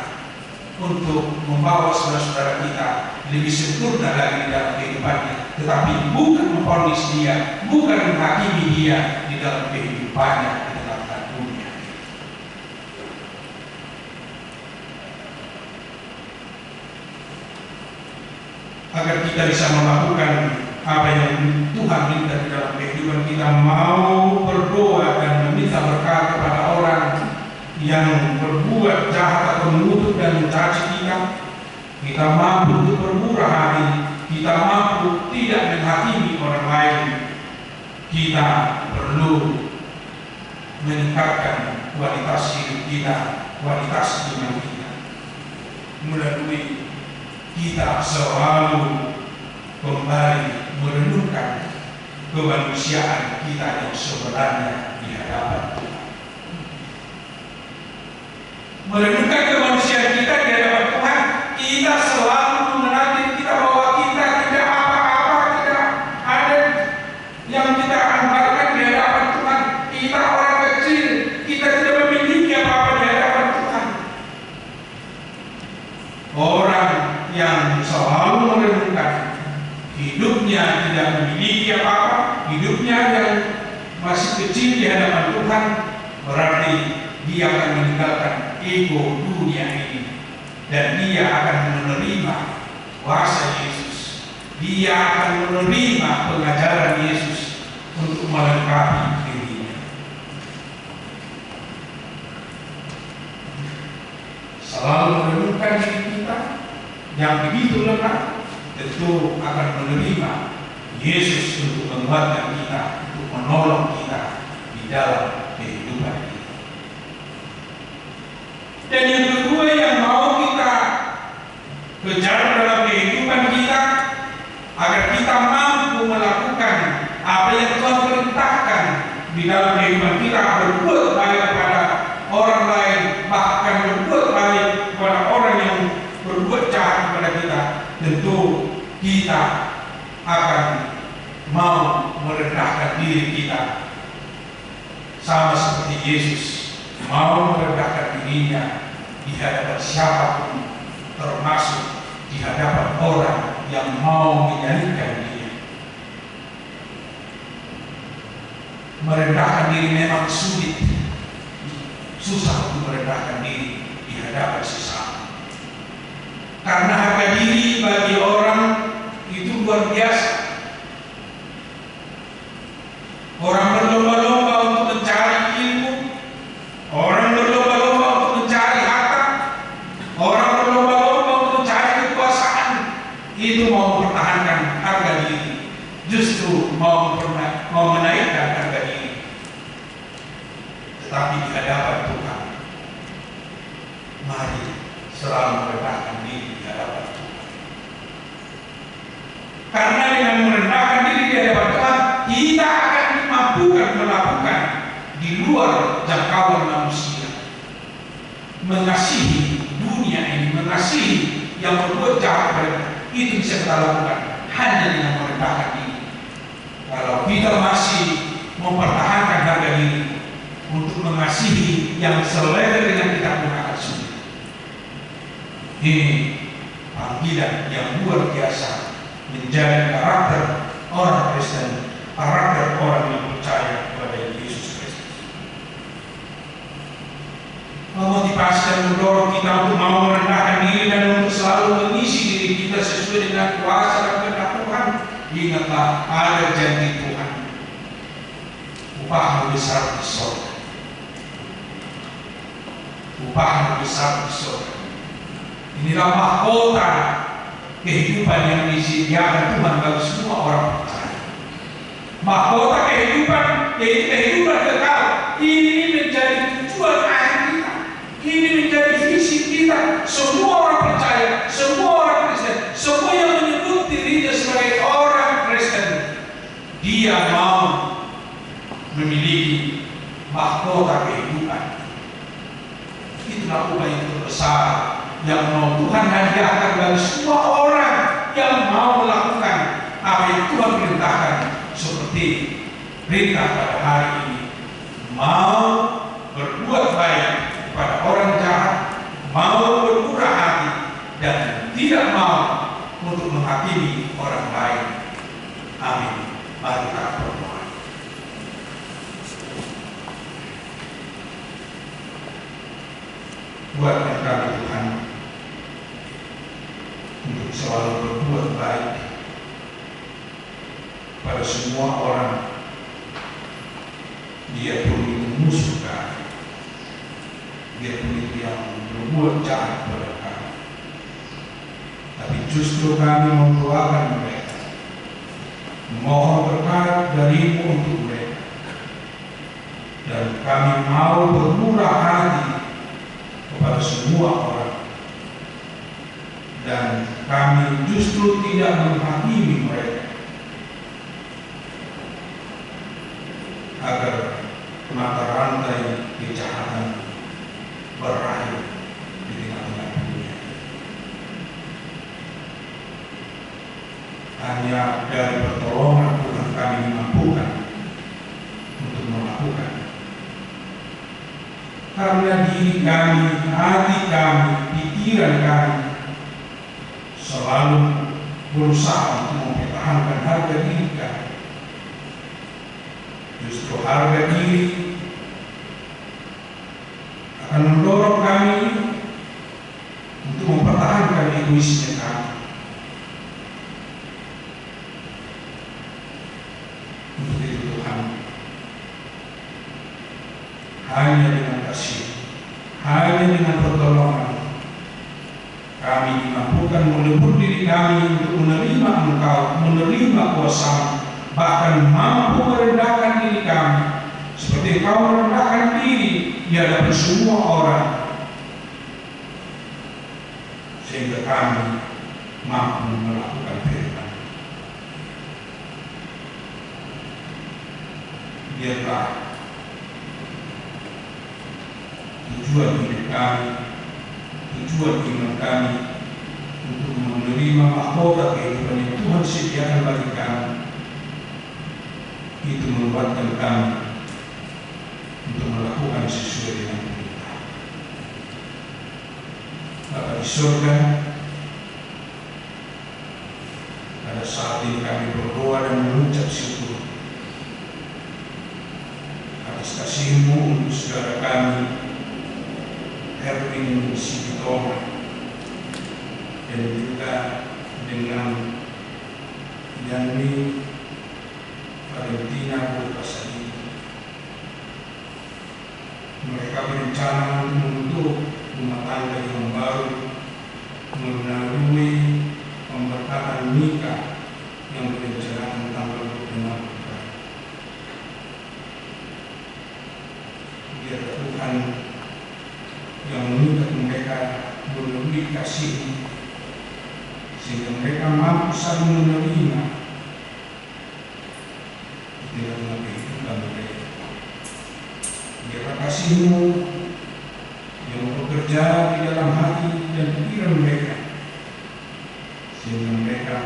untuk membawa saudara-saudara kita lebih sempurna lagi di dalam kehidupannya, tetapi bukan memvonis dia, bukan menghakimi dia di dalam kehidupannya di dalam dunia. Agar kita bisa melakukan apa yang Tuhan minta di dalam kehidupan kita, mau berdoa dan meminta berkat kepada orang yang berbuat jahat atau mengutuk dan mencaci kita mampu untuk bermurah hati, kita mampu tidak menghakimi orang lain. Kita perlu meningkatkan kualitas hidup kita, kualitas iman kita, melalui kita selalu kembali merenungkan kemanusiaan kita yang sebenarnya di hadapan Tuhan. Merenungkan kemanusiaan kita di hadapan Tuhan, kita selalu mengenal diri kita bahwa kita tidak apa-apa, tidak ada yang kita andalkan di hadapan Tuhan. Kita orang kecil, kita tidak memiliki apa-apa di hadapan Tuhan. Orang yang selalu merenungkan hidupnya tidak memiliki apa-apa, hidupnya yang masih kecil di hadapan Tuhan, berarti dia akan meninggalkan ego dunia ini dan dia akan menerima kuasa Yesus. Dia akan menerima pengajaran Yesus untuk melengkapi dirinya. Selalu menemukan diri kita yang begitu lemah, tentu akan menerima Yesus untuk menguatkan kita, untuk menolong kita di dalam kehidupan kita. Dan yang kedua yang mau kita kejar dalam kehidupan kita, agar kita mampu melakukan apa yang Tuhan perintahkan di dalam kehidupan kita, berbuat baik kepada orang lain, bahkan berbuat baik kepada orang yang berbuat jahat kepada kita. Tentu kita akan mau merendahkan diri kita, sama seperti Yesus mau merendahkan dirinya di hadapan siapapun, termasuk di hadapan orang yang mau menyalibkan dia. Merendahkan diri memang sulit, susah untuk merendahkan diri di hadapan sesama, karena harga diri bagi orang itu luar biasa. Orang berlomba-lomba untuk mencari ilmu, orang berlomba-lomba untuk mencari harta, orang berlomba-lomba untuk mencari kekuasaan. Itu mau mempertahankan harga diri, justru mau menaikkan harga diri. Tetapi di hadapan Tuhan, mari selalu merendahkan diri di hadapan Tuhan. Karena dengan merendahkan diri di hadapan Tuhan, kita akan dimampukan melakukan di luar jangkauan manusia. Mengasihi dunia ini, mengasihi yang berbuat jahat pada kita, itu bisa kita lakukan hanya dengan merendahkan diri. Kalau kita masih mempertahankan harga diri untuk mengasihi yang selevel dengan kita, pun akan sulit. Ini panggilan yang luar biasa menjadi karakter orang Kristen, karakter orang yang percaya kepada Yesus Kristus. Memotivasi dan mendorong kita untuk mau merendahkan diri dan untuk selalu mengisi diri kita sesuai dengan kuasa dan kehendak Tuhan. Ingatlah, ada janji Tuhan, upahmu besar di surga. Upahmu besar di surga. Inilah mahkota kehidupan yang disediakan Tuhan bagi semua orang percaya. Mahkota kehidupan, yaitu kehidupan kekal. Ini menjadi tujuan akhir kita. Ini menjadi visi kita. Semua orang percaya, semua orang Kristen, semua yang menyebut dirinya sebagai orang Kristen, dia mau memiliki mahkota kehidupan. Itulah upaya terbesar yang mau Tuhan hadiahkan bagi semua orang yang mau melakukan apa yang Tuhan perintahkan, seperti perintah pada hari ini, mau berbuat baik kepada orang jahat, mau bermurah hati, dan tidak mau untuk menghakimi orang lain. Amin. Mari kita berdoa. Buatlah kami Tuhan untuk selalu berbuat baik pada semua orang. Dia pun itu musuh kami, dia pun itu yang berbuat jahat pada kami, tapi justru kami mendoakan mereka, mohon berkat darimu untuk mereka, dan kami mau bermurah hati kepada semua orang, dan kami justru tidak menghakimi mereka, agar mata rantai kejahatan berakhir di tengah-tengah dunia. Hanya dari pertolongan Tuhan kami dimampukan untuk melakukan. Karena diri kami, hati kami, pikiran kami selalu berusaha untuk mempertahankan harga diri kami. Justru harga diri akan mendorong kami untuk mempertahankan egoisnya kami. Untuk itu Tuhan, hanya dengan kasih, hanya dengan pertolongan, kami dimampukan melebur diri kami untuk menerima Engkau, menerima kuasa-Mu, bahkan mampu merendahkan diri kami seperti Engkau merendahkan diri di hadapan semua orang, sehingga kami mampu melakukan firman. Biarlah tujuan hidup kami, tujuan iman kami untuk menerima mahkota kehidupan yang Tuhan sediakan bagi kami, itu membuatkan kami untuk melakukan sesuai dengan perintah. Bapa di surga, pada saat ini kami berdoa dan mengucap syukur atas kasih-Mu untuk saudara kami Erwin Sibitonga, dan juga dengan Yani Valentina Bulkasadi. Mereka berencana untuk membentuk rumah tangga yang baru melalui pemberkatan nikah yang berencana tanggal 26 Oktober. Biar Tuhan yang mengikat mereka melalui kasih, sehingga mereka mampu saling menerima dalam kehidupan mereka. Biarlah kasih-Mu yang bekerja di dalam hati dan pikiran mereka, sehingga mereka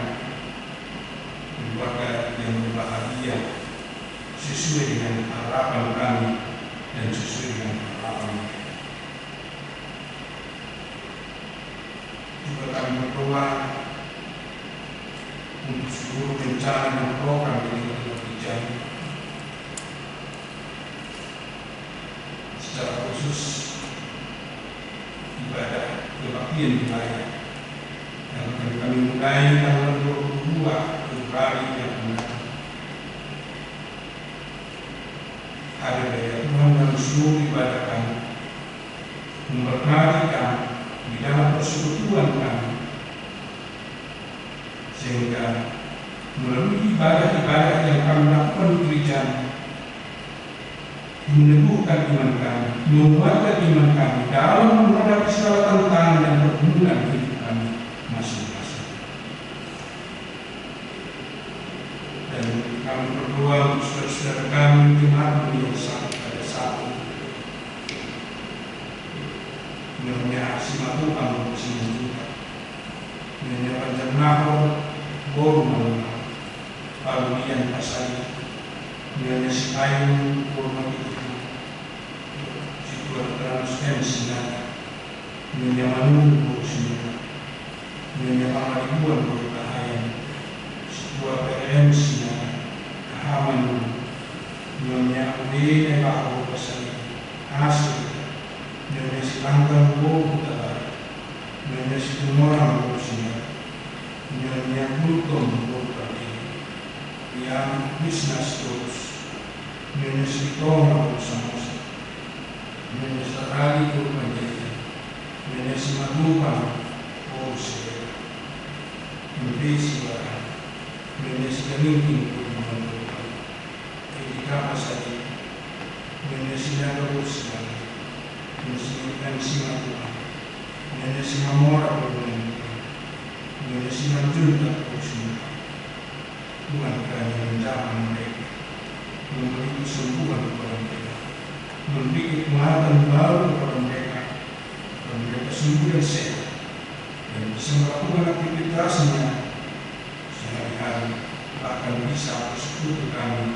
keluarga yang berbahagia sesuai dengan harapan kami dan sesuai dengan harapan mereka. Juga kami berdoa untuk seluruh rencana dan program yang terjadi, secara khusus ibadah kebaktian wilayah yang akan kami mulai tanggal 22 Februari yang mendatang. Hari Raya Tuhan dalam seluruh ibadah kami, memberkati kami di dalam persekutuan kami, sehingga melalui ibadah-ibadah yang kami lakukan di gereja, meneguhkan iman kami, menguatkan iman kami dalam menghadapi segala tantangan dan pergumulan hidup kami masing-masing. Dan kami berdoa untuk saudara-saudara kami dimanapun yang sakit pada saat ini, Nyonya Simatupang Simanjuta, Nyonya Panjang Nahor Boru Maluna, Palulian Pasari, Nyonya si Ayu Purna itu si Tuan Tranus M. Sinata, Nyonya Manulu Purna Sinata, Nyonya Pangalibuan Purna Tahayan, si Tuan PM Sinata, Kahaman, Nyonya Ude Eba Pasari, Asli, Nyonya si Langkan Purna Tahayan, Nyonya si Tumorang Purna Sinata, Nyonya Pluton Purna yang bisnis terus, Nyonya Sitoma bersama, Nyonya Sarali Kurbanjaya, Nyonya Simadupa Osir, Nyonya Sibarang, Nyonya Siganingking Kurbanjaya, Edika Masadi, Nyonya Sinada Usian, Nyonya Simadupa, Nyonya Simamora Kurbanjaya, Nyonya Simanjunta Usian. Tuhan kiranya menjamah mereka, memberi kesembuhan kepada mereka, memberi kekuatan baru kepada mereka, dan mereka sembuh dan sehat, dan bisa melakukan aktivitasnya sehari-hari, bahkan bisa bersekutu kami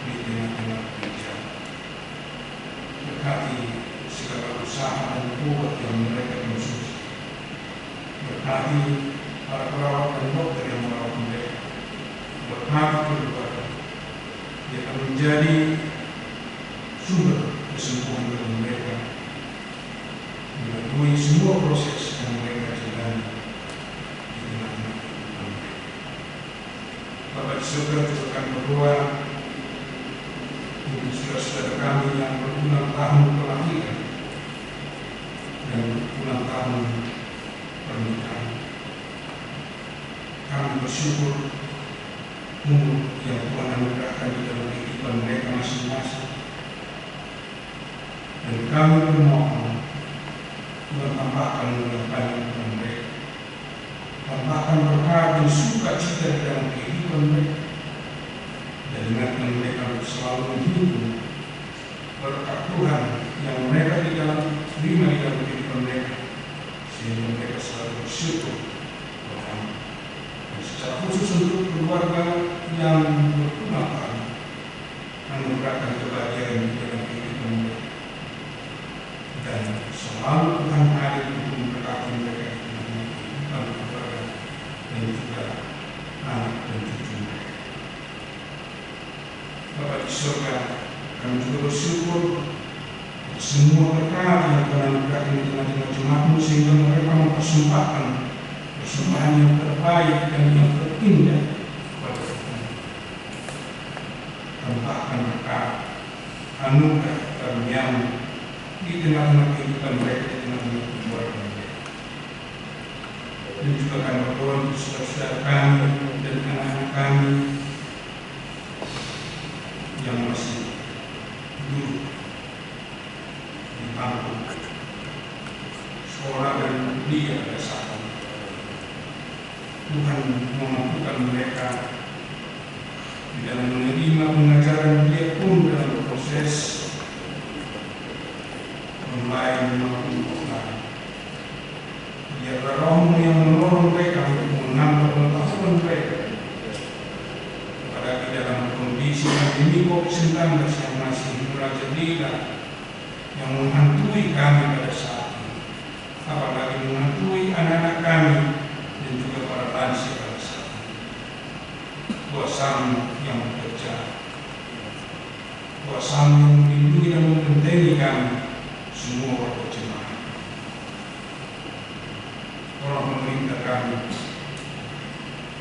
di tengah-tengah gereja. Berkati segala usaha dan obat yang mereka konsumsi, berkati para perawat dan dokter yang merawat mereka, berkati keluarga yang akan menjadi sumber kesembuhan bagi mereka, melalui semua proses yang mereka jalani di tengah-tengah kehidupan mereka. Bapak di surga juga akan berdoa untuk saudara-saudara kami yang berulang tahun kelahiran dan berulang tahun pernikahan. Kami bersyukur umur yang Tuhan anugerahkan di dalam kehidupan mereka masing-masing, dan kami bermohon Tuhan tambahkan umur panjang kepada mereka, tambahkan berkah dan sukacita di dalam kehidupan mereka, dan ingatkan mereka untuk selalu menghidup berkat Tuhan yang mereka di dalam terima di dalam kehidupan mereka, sehingga mereka selalu bersyukur Tuhan. Secara khusus untuk keluarga yang berkemanfaat, anugerahkan kebahagiaan di dalam kehidupan mereka, dan selalu Tuhan hadir untuk memberkati mereka di dalam kehidupan keluarga dan juga anak dan cucu mereka. Bapa di surga, kami juga bersyukur untuk semua berkat yang Tuhan anugerahkan di tengah-tengah jemaat-Mu, sehingga mereka mempersembahkan persembahan yang terbaik dan yang terindah kepada Tuhan. Tambahkan berkat anugerah karunia-Mu di tengah-tengah kehidupan mereka, di tengah-tengah keluarga mereka. Dan juga kami berdoa untuk saudara-saudara kami dan anak-anak kami yang masih duduk di bangku sekolah dan kuliah pada saat ini. Tuhan memampukan mereka di dalam menerima pengajaran dia pun dalam proses online maupun offline. Biarlah Roh-Mu yang menolong mereka untuk menambah pengetahuan mereka, apalagi dalam kondisi pandemi COVID-19 yang masih merajalela, yang menghantui kami pada saat ini, apalagi menghantui anak-anak kami dan juga para lansia pada saat ini. Kuasa-Mu yang bekerja, Kuasa-Mu yang melindungi dan membentengi kami semua warga jemaat. Tolong memerintah kami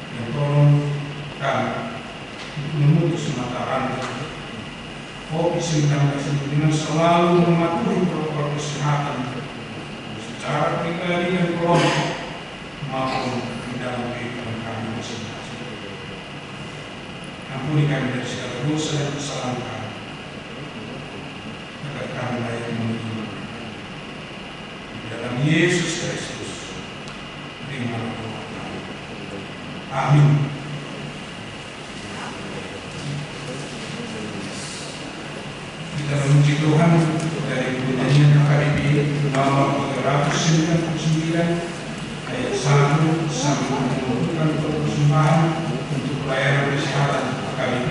dan tolong kami untuk memutus mata rantai COVID-19 ini dengan selalu mematuhi protokol kesehatan secara pribadi dan kelompok maupun di dalam kehidupan kami masing-masing. Ampuni kami dari segala dosa dan kesalahan kami, agar kami layak menuju di dalam Yesus Kristus. Terimalah doa kami. Amin. Kita memuji Tuhan dari bunyinya KKBP nomor 399 ayat 1 sampai menentukan persembahan untuk pelayanan kesehatan KKBP.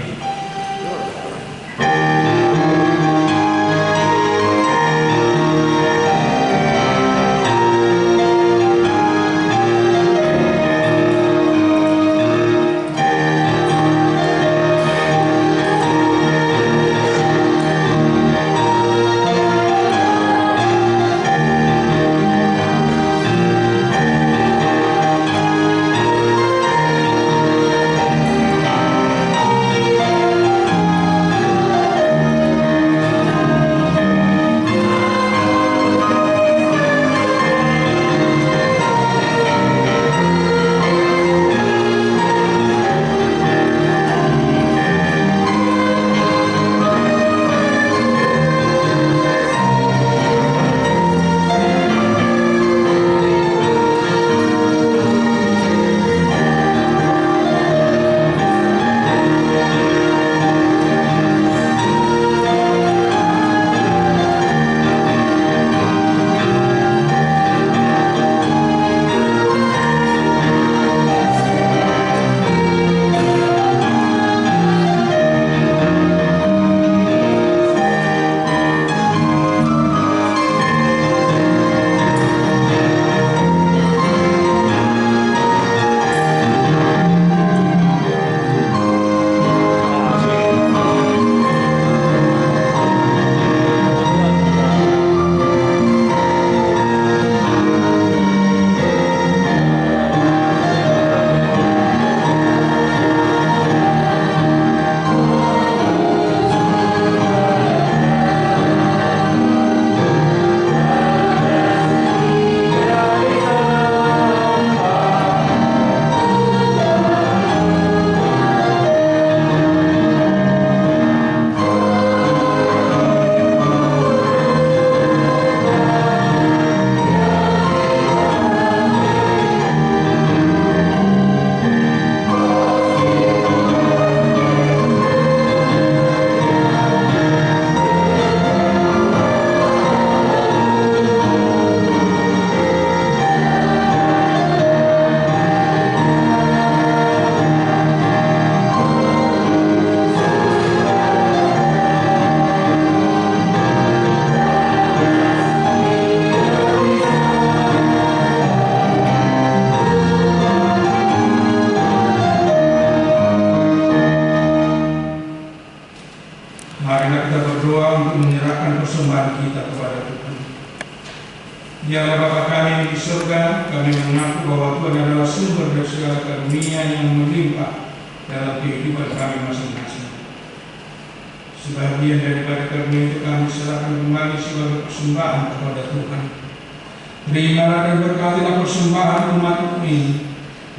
Ya Bapa kami yang di surga, kami mengaku bahwa Tuhan adalah sumber dari segala karunia yang melimpah dalam kehidupan kami masing-masing. Sebagian daripada karunia itu kami serahkan kembali sebagai persembahan kepada Tuhan. Terimalah dan berkatilah persembahan umat-Mu ini,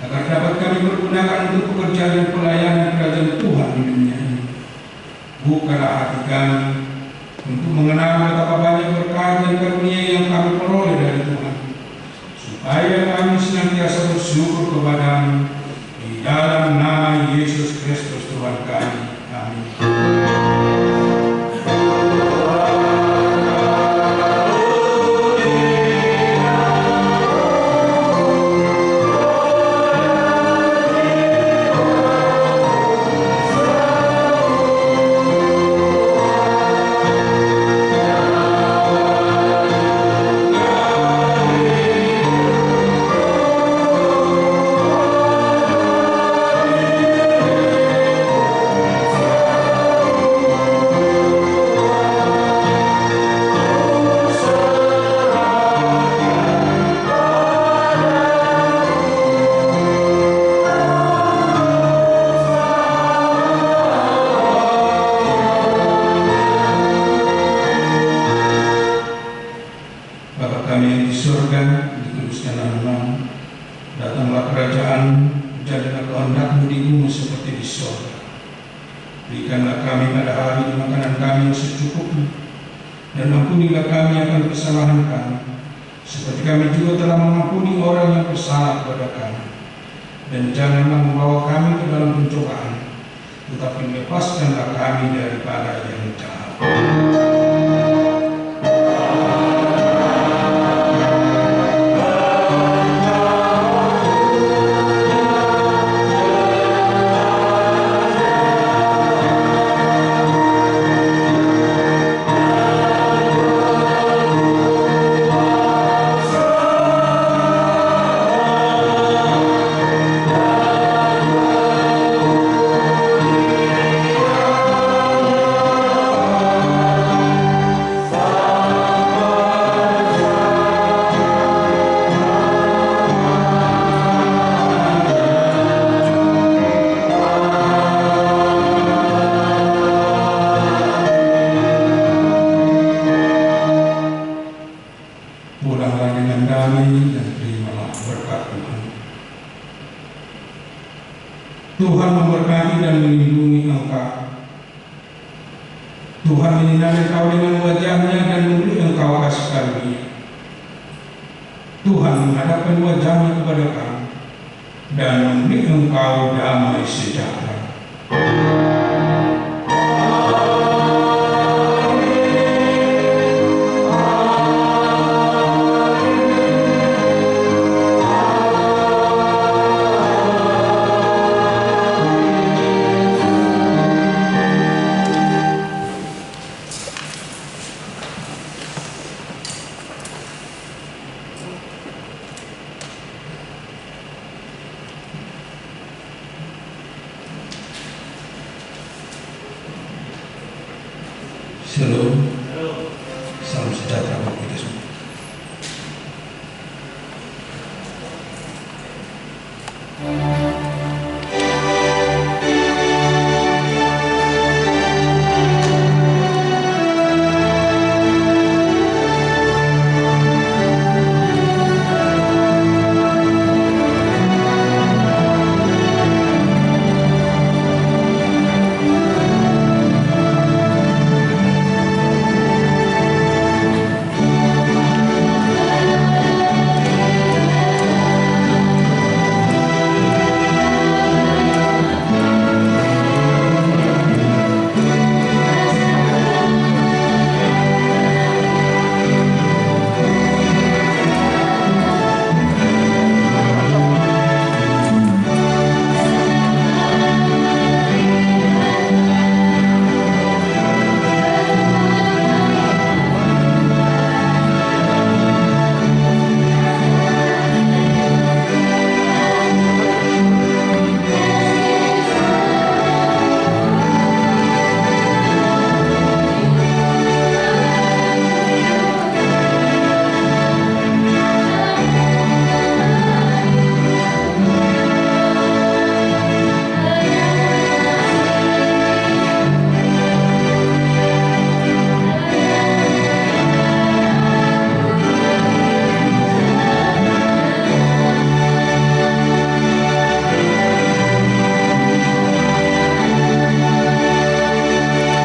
agar dapat kami pergunakan untuk pekerjaan dan pelayanan kerajaan Tuhan di dunia ini. Bukalah hati kami untuk mengenal betapa banyak berkat dan karunia yang kami peroleh dari Tuhan, supaya kami senantiasa bersyukur kepada-Mu di dalam nama Yesus Kristus Tuhan kami. Amin. Berikanlah kami pada hari ini makanan kami yang secukupnya, dan ampunilah kami akan kesalahan kami, seperti kami juga telah mengampuni orang yang bersalah kepada kami. Dan janganlah membawa kami ke dalam pencobaan, tetapi lepaskanlah kami daripada yang jahat. Pulanglah dengan damai dan terimalah berkat Tuhan. Tuhan memberkati dan melindungi engkau. Tuhan menyinari engkau dengan wajah-Nya dan memberi engkau kasih karunia. Tuhan menghadapkan wajah-Nya kepada kamu dan memberi engkau damai sejahtera. Shalom.